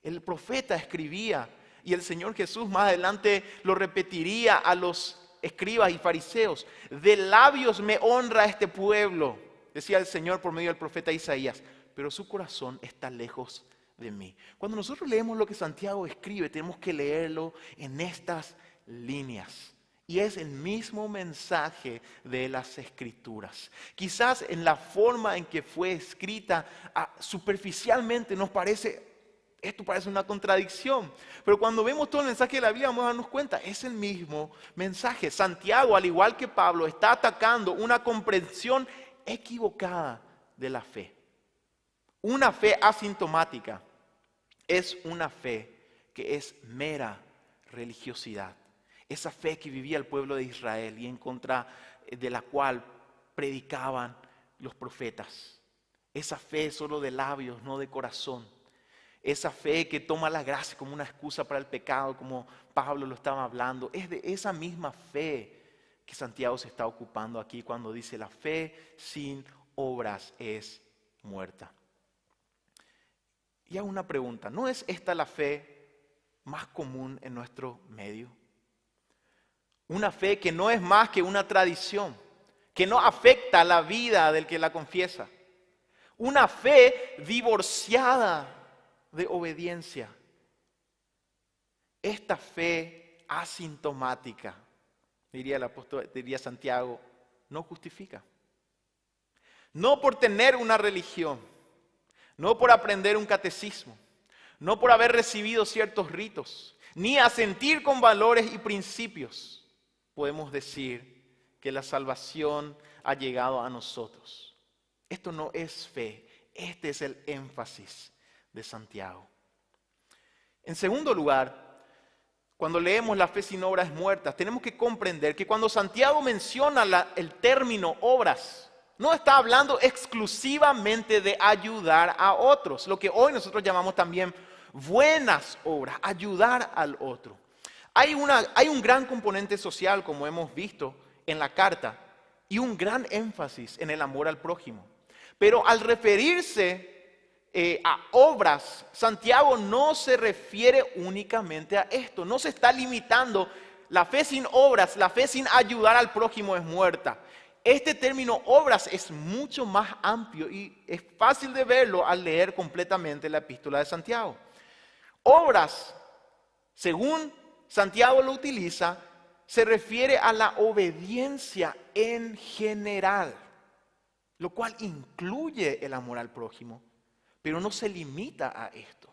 El profeta escribía y el Señor Jesús más adelante lo repetiría a los escribas y fariseos. De labios me honra este pueblo, decía el Señor por medio del profeta Isaías, pero su corazón está lejos de mí. Cuando nosotros leemos lo que Santiago escribe, tenemos que leerlo en estas líneas. Y es el mismo mensaje de las Escrituras. Quizás en la forma en que fue escrita, superficialmente nos parece, esto parece una contradicción. Pero cuando vemos todo el mensaje de la Biblia vamos a darnos cuenta, es el mismo mensaje. Santiago, al igual que Pablo, está atacando una comprensión equivocada de la fe. Una fe asintomática es una fe que es mera religiosidad. Esa fe que vivía el pueblo de Israel y en contra de la cual predicaban los profetas. Esa fe solo de labios, no de corazón. Esa fe que toma la gracia como una excusa para el pecado, como Pablo lo estaba hablando. Es de esa misma fe que Santiago se está ocupando aquí cuando dice la fe sin obras es muerta. Y hago una pregunta, ¿no es esta la fe más común en nuestro medio? Una fe que no es más que una tradición, que no afecta la vida del que la confiesa. Una fe divorciada de obediencia. Esta fe asintomática, diría el apóstol, diría Santiago, no justifica. No por tener una religión, no por aprender un catecismo, no por haber recibido ciertos ritos, ni asentir con valores y principios. podemos decir que la salvación ha llegado a nosotros. Esto no es fe, este es el énfasis de Santiago. En segundo lugar, cuando leemos la fe sin obras muertas, tenemos que comprender que cuando Santiago menciona el término obras, no está hablando exclusivamente de ayudar a otros, lo que hoy nosotros llamamos también buenas obras, ayudar al otro. Hay un gran componente social, como hemos visto en la carta, y un gran énfasis en el amor al prójimo. Pero al referirse a obras, Santiago no se refiere únicamente a esto, no se está limitando. La fe sin obras, la fe sin ayudar al prójimo es muerta. Este término obras es mucho más amplio y es fácil de verlo al leer completamente la epístola de Santiago. Obras, según Santiago lo utiliza, se refiere a la obediencia en general, lo cual incluye el amor al prójimo, pero no se limita a esto.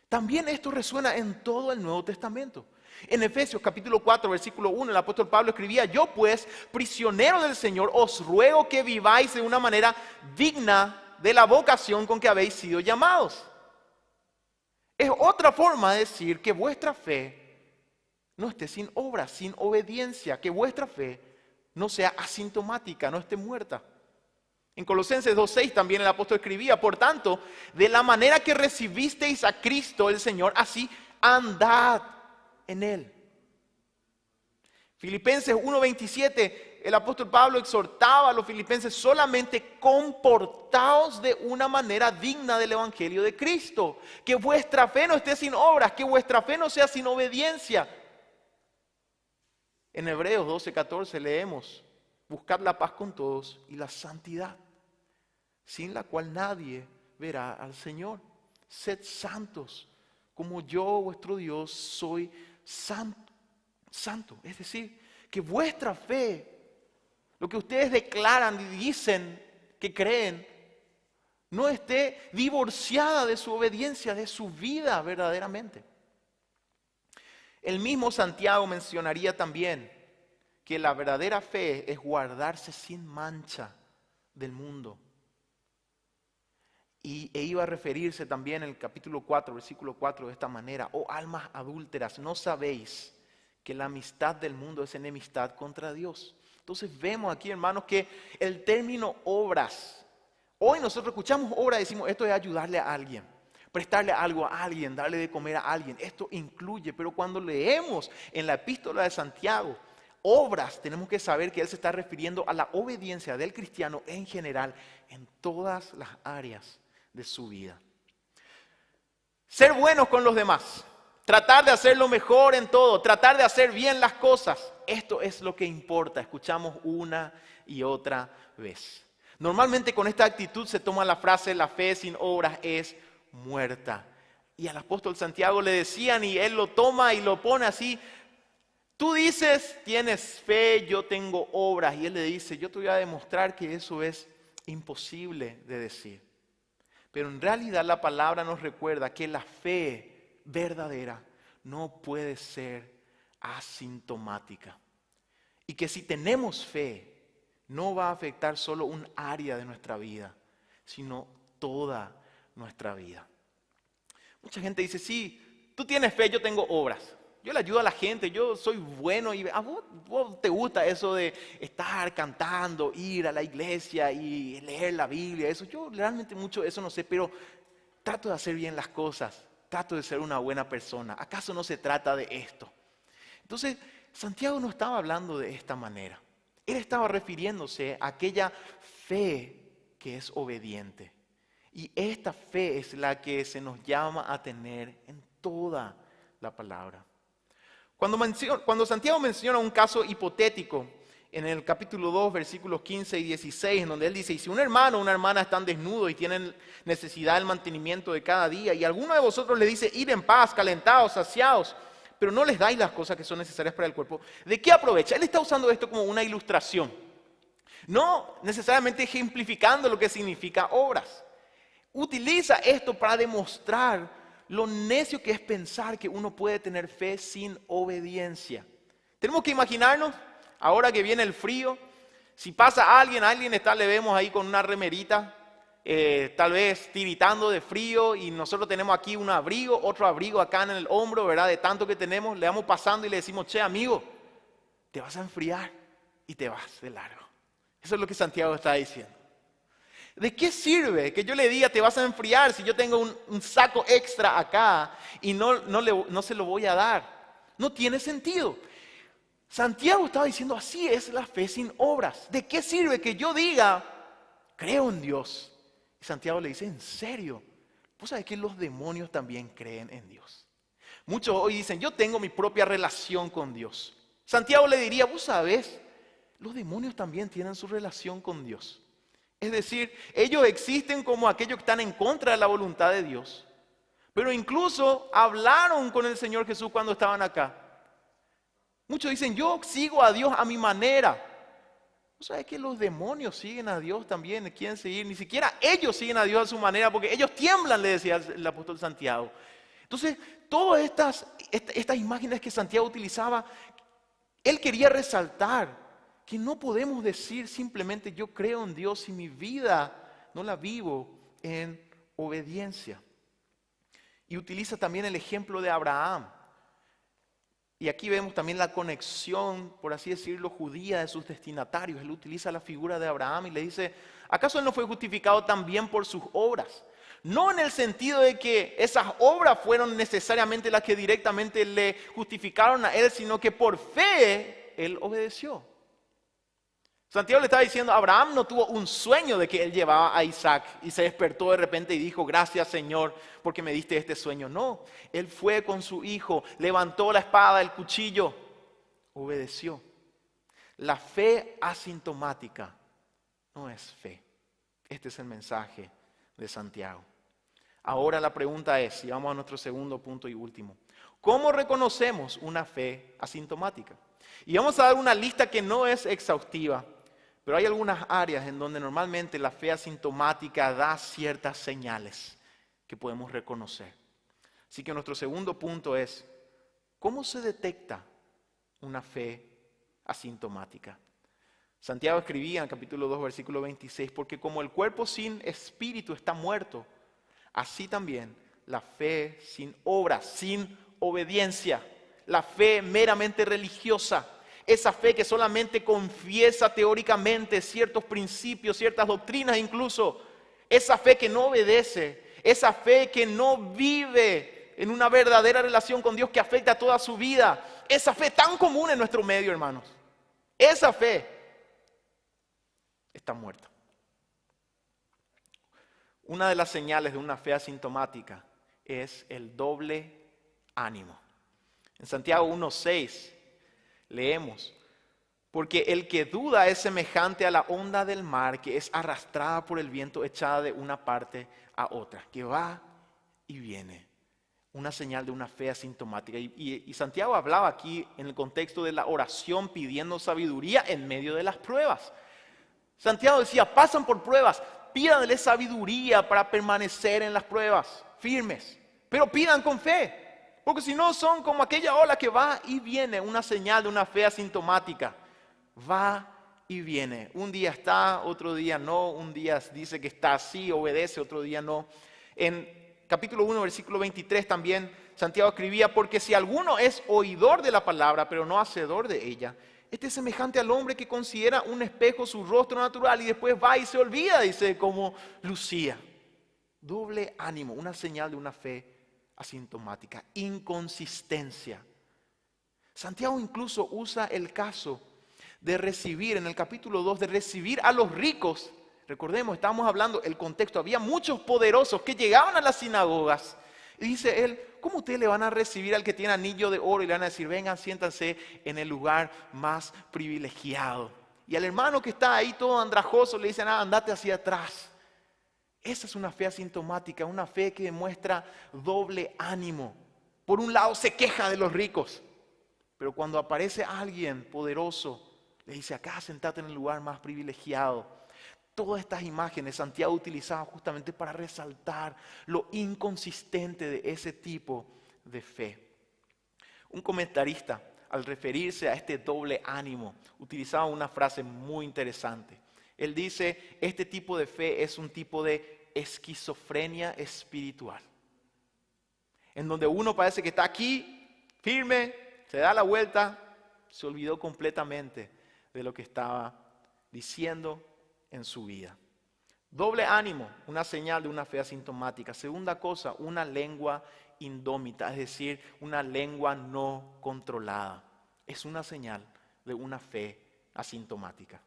También esto resuena en todo el Nuevo Testamento. En Efesios capítulo 4, versículo 1, el apóstol Pablo escribía: yo pues, prisionero del Señor, os ruego que viváis de una manera digna de la vocación con que habéis sido llamados. Es otra forma de decir que vuestra fe no esté sin obras, sin obediencia, que vuestra fe no sea asintomática, no esté muerta. En Colosenses 2:6 también el apóstol escribía: por tanto, de la manera que recibisteis a Cristo el Señor, así andad en Él. Filipenses 1:27, el apóstol Pablo exhortaba a los filipenses: solamente comportaos de una manera digna del evangelio de Cristo. Que vuestra fe no esté sin obras, que vuestra fe no sea sin obediencia. En Hebreos 12:14 leemos: buscad la paz con todos y la santidad, sin la cual nadie verá al Señor. Sed santos, como yo, vuestro Dios, soy santo. Es decir, que vuestra fe, lo que ustedes declaran y dicen que creen, no esté divorciada de su obediencia, de su vida verdaderamente. El mismo Santiago mencionaría también que la verdadera fe es guardarse sin mancha del mundo. E iba a referirse también en el capítulo 4, versículo 4 de esta manera: oh almas adúlteras, ¿no sabéis que la amistad del mundo es enemistad contra Dios? Entonces vemos aquí, hermanos, que el término obras, hoy nosotros escuchamos obras y decimos: esto es ayudarle a alguien, prestarle algo a alguien, darle de comer a alguien. Esto incluye, pero cuando leemos en la epístola de Santiago obras, tenemos que saber que él se está refiriendo a la obediencia del cristiano en general, en todas las áreas de su vida. Ser buenos con los demás, tratar de hacer lo mejor en todo, tratar de hacer bien las cosas, esto es lo que importa. Escuchamos una y otra vez. Normalmente con esta actitud se toma la frase: la fe sin obras es muerta. Y al apóstol Santiago le decían, y él lo toma y lo pone así: tú dices, tienes fe, yo tengo obras. Y él le dice: yo te voy a demostrar que eso es imposible de decir. Pero en realidad la palabra nos recuerda que la fe verdadera no puede ser asintomática. Y que si tenemos fe, no va a afectar solo un área de nuestra vida, sino toda nuestra vida. Mucha gente dice: sí, tú tienes fe, yo tengo obras. Yo le ayudo a la gente, yo soy bueno. Y a vos te gusta eso de estar cantando, ir a la iglesia y leer la Biblia. Eso, yo realmente mucho de eso no sé, pero trato de hacer bien las cosas. Trato de ser una buena persona. ¿Acaso no se trata de esto? Entonces, Santiago no estaba hablando de esta manera. Él estaba refiriéndose a aquella fe que es obediente. Y esta fe es la que se nos llama a tener en toda la palabra. Cuando Santiago menciona un caso hipotético en el capítulo 2, versículos 15 y 16, en donde él dice: y si un hermano o una hermana están desnudos y tienen necesidad del mantenimiento de cada día, y alguno de vosotros le dice: id en paz, calentados, saciados, pero no les dais las cosas que son necesarias para el cuerpo, ¿de qué aprovecha? Él está usando esto como una ilustración, no necesariamente ejemplificando lo que significa obras. Utiliza esto para demostrar lo necio que es pensar que uno puede tener fe sin obediencia. Tenemos que imaginarnos, ahora que viene el frío, si pasa alguien le vemos ahí con una remerita, tal vez tiritando de frío, y nosotros tenemos aquí un abrigo, otro abrigo acá en el hombro, ¿verdad? De tanto que tenemos, le vamos pasando y le decimos, che, amigo, te vas a enfriar y te vas de largo. Eso es lo que Santiago está diciendo. ¿De qué sirve que yo le diga te vas a enfriar si yo tengo un saco extra acá y no se lo voy a dar? No tiene sentido. Santiago estaba diciendo, así es la fe sin obras. ¿De qué sirve que yo diga, creo en Dios? Y Santiago le dice, ¿en serio? ¿Vos sabés que los demonios también creen en Dios? Muchos hoy dicen, yo tengo mi propia relación con Dios. Santiago le diría, vos sabés, los demonios también tienen su relación con Dios. Es decir, ellos existen como aquellos que están en contra de la voluntad de Dios. Pero incluso hablaron con el Señor Jesús cuando estaban acá. Muchos dicen, yo sigo a Dios a mi manera. ¿No sabes que los demonios siguen a Dios también? Quieren seguir, ni siquiera ellos siguen a Dios a su manera, porque ellos tiemblan, le decía el apóstol Santiago. Entonces, todas estas imágenes que Santiago utilizaba, él quería resaltar que no podemos decir simplemente yo creo en Dios si mi vida no la vivo en obediencia. Y utiliza también el ejemplo de Abraham. Y aquí vemos también la conexión, por así decirlo, judía de sus destinatarios. Él utiliza la figura de Abraham y le dice, ¿acaso él no fue justificado también por sus obras? No en el sentido de que esas obras fueron necesariamente las que directamente le justificaron a él, sino que por fe él obedeció. Santiago le estaba diciendo, Abraham no tuvo un sueño de que él llevaba a Isaac y se despertó de repente y dijo, gracias Señor porque me diste este sueño. No, él fue con su hijo, levantó la espada, el cuchillo, obedeció. La fe asintomática no es fe. Este es el mensaje de Santiago. Ahora la pregunta es, y vamos a nuestro segundo punto y último, ¿cómo reconocemos una fe asintomática? Y vamos a dar una lista que no es exhaustiva, pero hay algunas áreas en donde normalmente la fe asintomática da ciertas señales que podemos reconocer. Así que nuestro segundo punto es, ¿cómo se detecta una fe asintomática? Santiago escribía en el capítulo 2, versículo 26, porque como el cuerpo sin espíritu está muerto, así también la fe sin obras, sin obediencia, la fe meramente religiosa, esa fe que solamente confiesa teóricamente ciertos principios, ciertas doctrinas incluso, esa fe que no obedece, esa fe que no vive en una verdadera relación con Dios que afecta a toda su vida, esa fe tan común en nuestro medio, hermanos, esa fe está muerta. Una de las señales de una fe asintomática es el doble ánimo. En Santiago 1:6 leemos, porque el que duda es semejante a la onda del mar que es arrastrada por el viento, echada de una parte a otra, que va y viene. Una señal de una fe asintomática. Y Santiago hablaba aquí en el contexto de la oración pidiendo sabiduría en medio de las pruebas. Santiago decía, pasan por pruebas, pídanle sabiduría para permanecer en las pruebas, firmes, pero pidan con fe. Porque si no son como aquella ola que va y viene, una señal de una fe asintomática. Va y viene. Un día está, otro día no. Un día dice que está así, obedece, otro día no. En capítulo 1, versículo 23 también Santiago escribía, porque si alguno es oidor de la palabra, pero no hacedor de ella, este es semejante al hombre que considera un espejo su rostro natural y después va y se olvida, dice, como lucía. Doble ánimo, una señal de una fe asintomática, inconsistencia. Santiago incluso usa el caso de recibir, en el capítulo 2, de recibir a los ricos. Recordemos, estábamos hablando, el contexto, había muchos poderosos que llegaban a las sinagogas. Y dice él, ¿cómo ustedes le van a recibir al que tiene anillo de oro y le van a decir, vengan, siéntanse en el lugar más privilegiado? Y al hermano que está ahí todo andrajoso le dicen, andate hacia atrás. Esa es una fe asintomática, una fe que demuestra doble ánimo. Por un lado se queja de los ricos, pero cuando aparece alguien poderoso, le dice, acá sentate en el lugar más privilegiado. Todas estas imágenes Santiago utilizaba justamente para resaltar lo inconsistente de ese tipo de fe. Un comentarista al referirse a este doble ánimo, utilizaba una frase muy interesante. Él dice, este tipo de fe es un tipo de esquizofrenia espiritual, en donde uno parece que está aquí, firme, se da la vuelta, se olvidó completamente de lo que estaba diciendo en su vida. Doble ánimo, una señal de una fe asintomática. Segunda cosa, una lengua indómita, es decir, una lengua no controlada. Es una señal de una fe asintomática.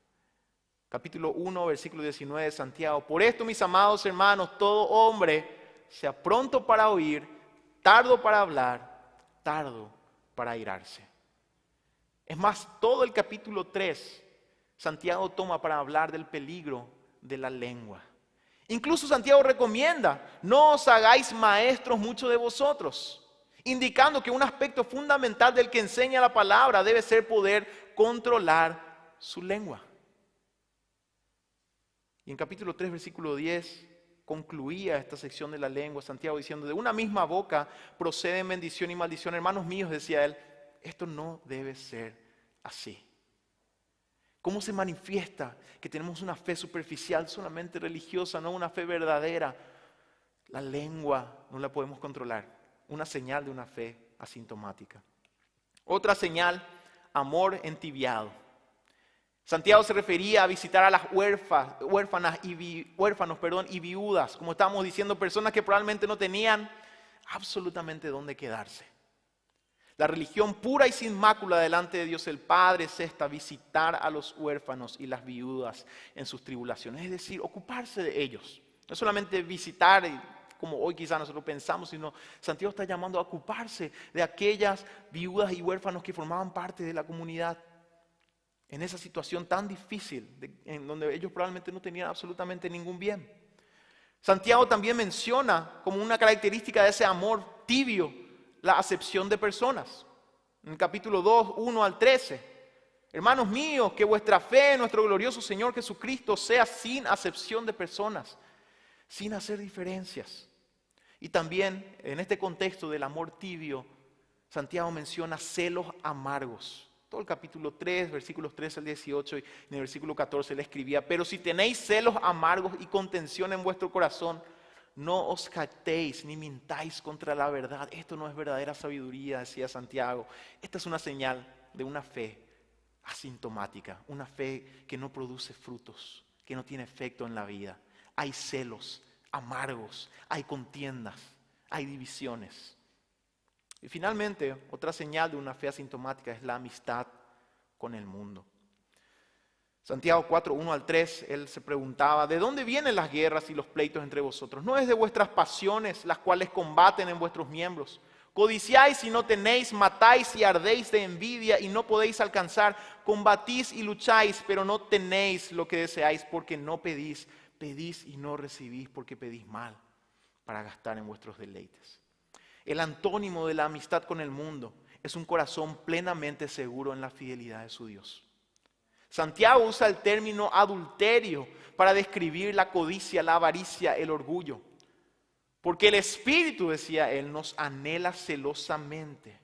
Capítulo 1, versículo 19 de Santiago. Por esto, mis amados hermanos, todo hombre sea pronto para oír, tardo para hablar, tardo para airarse. Es más, todo el capítulo 3, Santiago toma para hablar del peligro de la lengua. Incluso Santiago recomienda, no os hagáis maestros muchos de vosotros, indicando que un aspecto fundamental del que enseña la palabra debe ser poder controlar su lengua. Y en capítulo 3, versículo 10, concluía esta sección de la lengua, Santiago diciendo, de una misma boca proceden bendición y maldición. Hermanos míos, decía él, esto no debe ser así. ¿Cómo se manifiesta que tenemos una fe superficial, solamente religiosa, no una fe verdadera? La lengua no la podemos controlar. Una señal de una fe asintomática. Otra señal, amor entibiado. Santiago se refería a visitar a las huérfanos y viudas, como estábamos diciendo, personas que probablemente no tenían absolutamente dónde quedarse. La religión pura y sin mácula delante de Dios el Padre es esta, visitar a los huérfanos y las viudas en sus tribulaciones, es decir, ocuparse de ellos. No solamente visitar, como hoy quizás nosotros pensamos, sino Santiago está llamando a ocuparse de aquellas viudas y huérfanos que formaban parte de la comunidad. En esa situación tan difícil, en donde ellos probablemente no tenían absolutamente ningún bien. Santiago también menciona como una característica de ese amor tibio, la acepción de personas. En el capítulo 2, 1 al 13. Hermanos míos, que vuestra fe en nuestro glorioso Señor Jesucristo sea sin acepción de personas, sin hacer diferencias. Y también en este contexto del amor tibio, Santiago menciona celos amargos. Todo el capítulo 3, versículos 13 al 18 y en el versículo 14 le escribía, pero si tenéis celos amargos y contención en vuestro corazón, no os jactéis ni mintáis contra la verdad. Esto no es verdadera sabiduría, decía Santiago. Esta es una señal de una fe asintomática, una fe que no produce frutos, que no tiene efecto en la vida. Hay celos amargos, hay contiendas, hay divisiones. Y finalmente, otra señal de una fe asintomática es la amistad con el mundo. Santiago 4, 1 al 3, él se preguntaba, ¿de dónde vienen las guerras y los pleitos entre vosotros? ¿No es de vuestras pasiones las cuales combaten en vuestros miembros? Codiciáis y no tenéis, matáis y ardéis de envidia y no podéis alcanzar, combatís y lucháis, pero no tenéis lo que deseáis porque no pedís, pedís y no recibís porque pedís mal para gastar en vuestros deleites. El antónimo de la amistad con el mundo es un corazón plenamente seguro en la fidelidad de su Dios. Santiago usa el término adulterio para describir la codicia, la avaricia, el orgullo. Porque el Espíritu, decía él, nos anhela celosamente.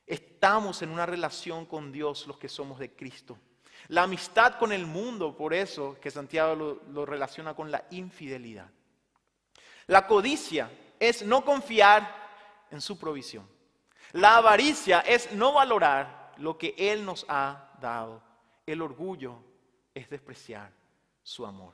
Estamos en una relación con Dios los que somos de Cristo. La amistad con el mundo, por eso que Santiago lo relaciona con la infidelidad. La codicia es no confiar en su provisión. La avaricia es no valorar lo que Él nos ha dado. El orgullo es despreciar su amor.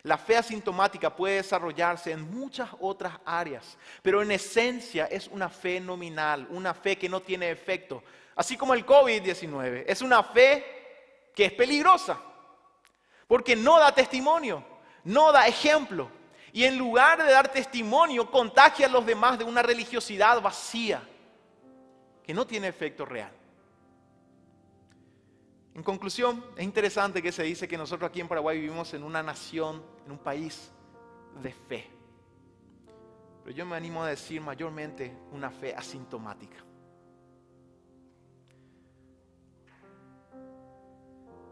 La fe asintomática puede desarrollarse en muchas otras áreas, pero en esencia es una fe nominal, una fe que no tiene efecto. Así como el COVID-19, es una fe que es peligrosa, porque no da testimonio, no da ejemplo. Y en lugar de dar testimonio, contagia a los demás de una religiosidad vacía, que no tiene efecto real. En conclusión, es interesante que se dice que nosotros aquí en Paraguay vivimos en una nación, en un país de fe. Pero yo me animo a decir mayormente una fe asintomática.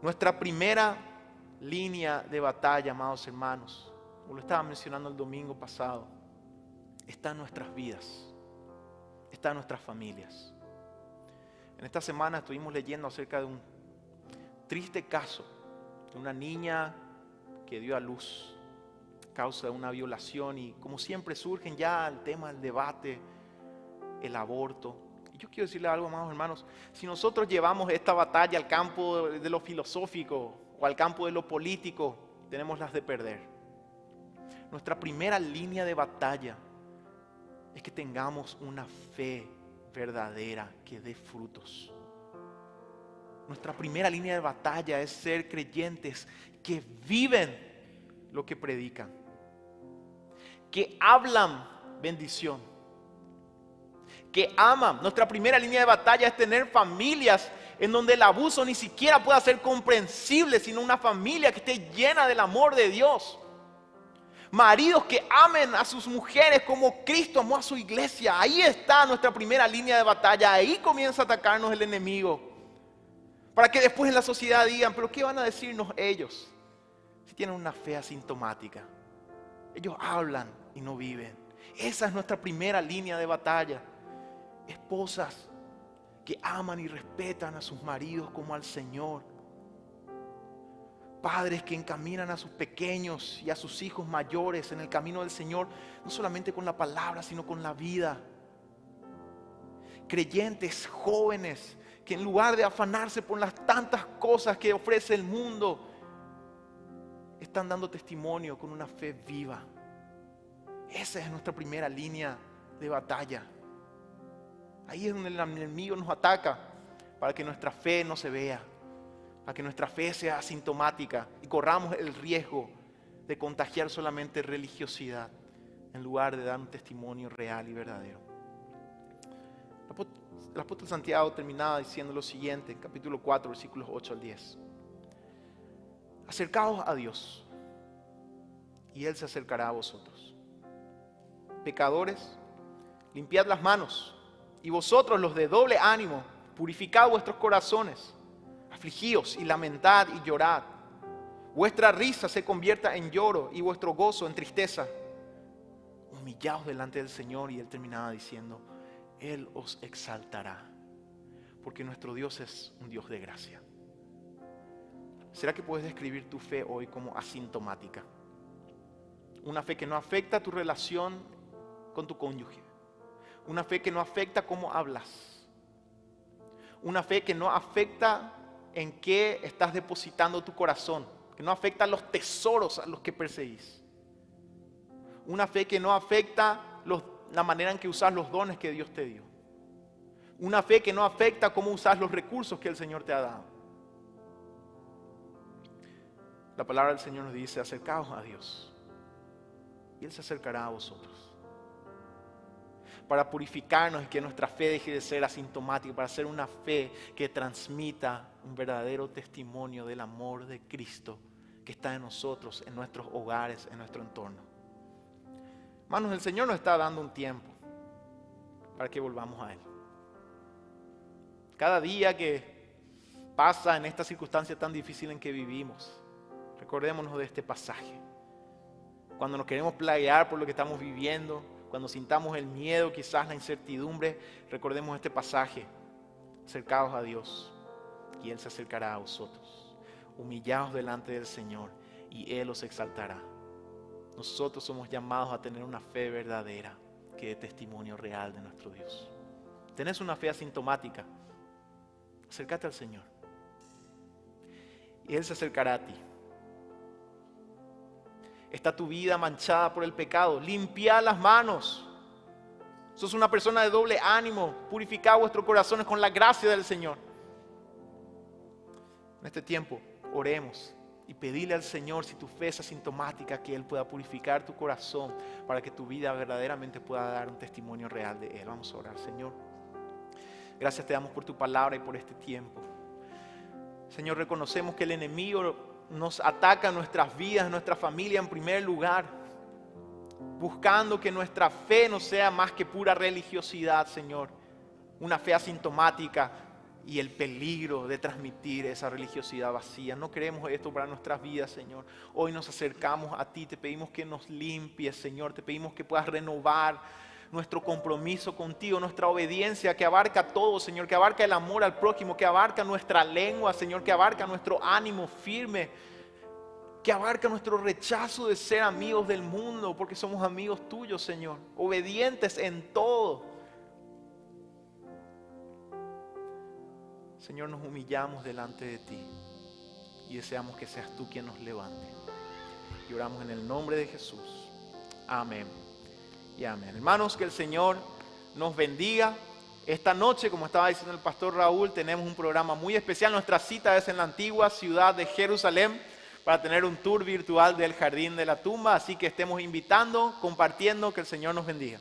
Nuestra primera línea de batalla, amados hermanos, como lo estaba mencionando el domingo pasado, está en nuestras vidas, está en nuestras familias. En esta semana estuvimos leyendo acerca de un triste caso de una niña que dio a luz a causa de una violación, y como siempre surgen ya el tema del debate, el aborto. Y yo quiero decirle algo, amados hermanos: si nosotros llevamos esta batalla al campo de lo filosófico o al campo de lo político, tenemos las de perder. Nuestra primera línea de batalla es que tengamos una fe verdadera que dé frutos. Nuestra primera línea de batalla es ser creyentes que viven lo que predican, que hablan bendición, que aman. Nuestra primera línea de batalla es tener familias en donde el abuso ni siquiera pueda ser comprensible, sino una familia que esté llena del amor de Dios. Maridos que amen a sus mujeres como Cristo amó a su iglesia. Ahí está nuestra primera línea de batalla. Ahí comienza a atacarnos el enemigo, para que después en la sociedad digan: pero ¿qué van a decirnos ellos si tienen una fe asintomática? Ellos hablan y no viven. Esa es nuestra primera línea de batalla. Esposas que aman y respetan a sus maridos como al Señor. Padres que encaminan a sus pequeños y a sus hijos mayores en el camino del Señor, no solamente con la palabra, sino con la vida. Creyentes jóvenes que en lugar de afanarse por las tantas cosas que ofrece el mundo, están dando testimonio con una fe viva. Esa es nuestra primera línea de batalla. Ahí es donde el enemigo nos ataca, para que nuestra fe no se vea, para que nuestra fe sea asintomática y corramos el riesgo de contagiar solamente religiosidad en lugar de dar un testimonio real y verdadero. El apóstol Santiago terminaba diciendo lo siguiente en capítulo 4, versículos 8 al 10. Acercaos a Dios y Él se acercará a vosotros. Pecadores, limpiad las manos, y vosotros los de doble ánimo, purificad vuestros corazones. Afligíos y lamentad y llorad. Vuestra risa se convierta en lloro y vuestro gozo en tristeza. Humillaos delante del Señor. Y Él terminaba diciendo: Él os exaltará, porque nuestro Dios es un Dios de gracia. ¿Será que puedes describir tu fe hoy como asintomática? Una fe que no afecta tu relación con tu cónyuge. Una fe que no afecta cómo hablas. Una fe que no afecta en qué estás depositando tu corazón. Que no afecta los tesoros a los que perseguís. Una fe que no afecta la manera en que usas los dones que Dios te dio. Una fe que no afecta cómo usas los recursos que el Señor te ha dado. La palabra del Señor nos dice: acercaos a Dios y Él se acercará a vosotros. Para purificarnos y que nuestra fe deje de ser asintomática, para ser una fe que transmita un verdadero testimonio del amor de Cristo que está en nosotros, en nuestros hogares, en nuestro entorno. Hermanos, el Señor nos está dando un tiempo para que volvamos a Él. Cada día que pasa en esta circunstancia tan difícil en que vivimos, recordémonos de este pasaje. Cuando nos queremos plaguear por lo que estamos viviendo, cuando sintamos el miedo, quizás la incertidumbre, recordemos este pasaje: acercaos a Dios y Él se acercará a vosotros. Humillaos delante del Señor y Él os exaltará. Nosotros somos llamados a tener una fe verdadera que dé testimonio real de nuestro Dios. ¿Tenés una fe asintomática? Acércate al Señor y Él se acercará a ti. ¿Está tu vida manchada por el pecado? Limpia las manos. Sos una persona de doble ánimo. Purificad vuestros corazones con la gracia del Señor. En este tiempo, oremos y pedile al Señor, si tu fe es asintomática, que Él pueda purificar tu corazón para que tu vida verdaderamente pueda dar un testimonio real de Él. Vamos a orar. Señor, gracias te damos por tu palabra y por este tiempo. Señor, reconocemos que el enemigo nos ataca nuestras vidas, nuestra familia en primer lugar, buscando que nuestra fe no sea más que pura religiosidad, Señor, una fe asintomática, y el peligro de transmitir esa religiosidad vacía. No queremos esto para nuestras vidas, Señor. Hoy nos acercamos a ti, te pedimos que nos limpies, Señor, te pedimos que puedas renovar nuestro compromiso contigo, nuestra obediencia que abarca todo, Señor, que abarca el amor al prójimo, que abarca nuestra lengua, Señor, que abarca nuestro ánimo firme, que abarca nuestro rechazo de ser amigos del mundo, porque somos amigos tuyos, Señor, obedientes en todo. Señor, nos humillamos delante de ti y deseamos que seas tú quien nos levante. Y oramos en el nombre de Jesús. Amén y amén. Hermanos, que el Señor nos bendiga. Esta noche, como estaba diciendo el pastor Raúl, tenemos un programa muy especial. Nuestra cita es en la antigua ciudad de Jerusalén para tener un tour virtual del Jardín de la Tumba. Así que estemos invitando, compartiendo, que el Señor nos bendiga.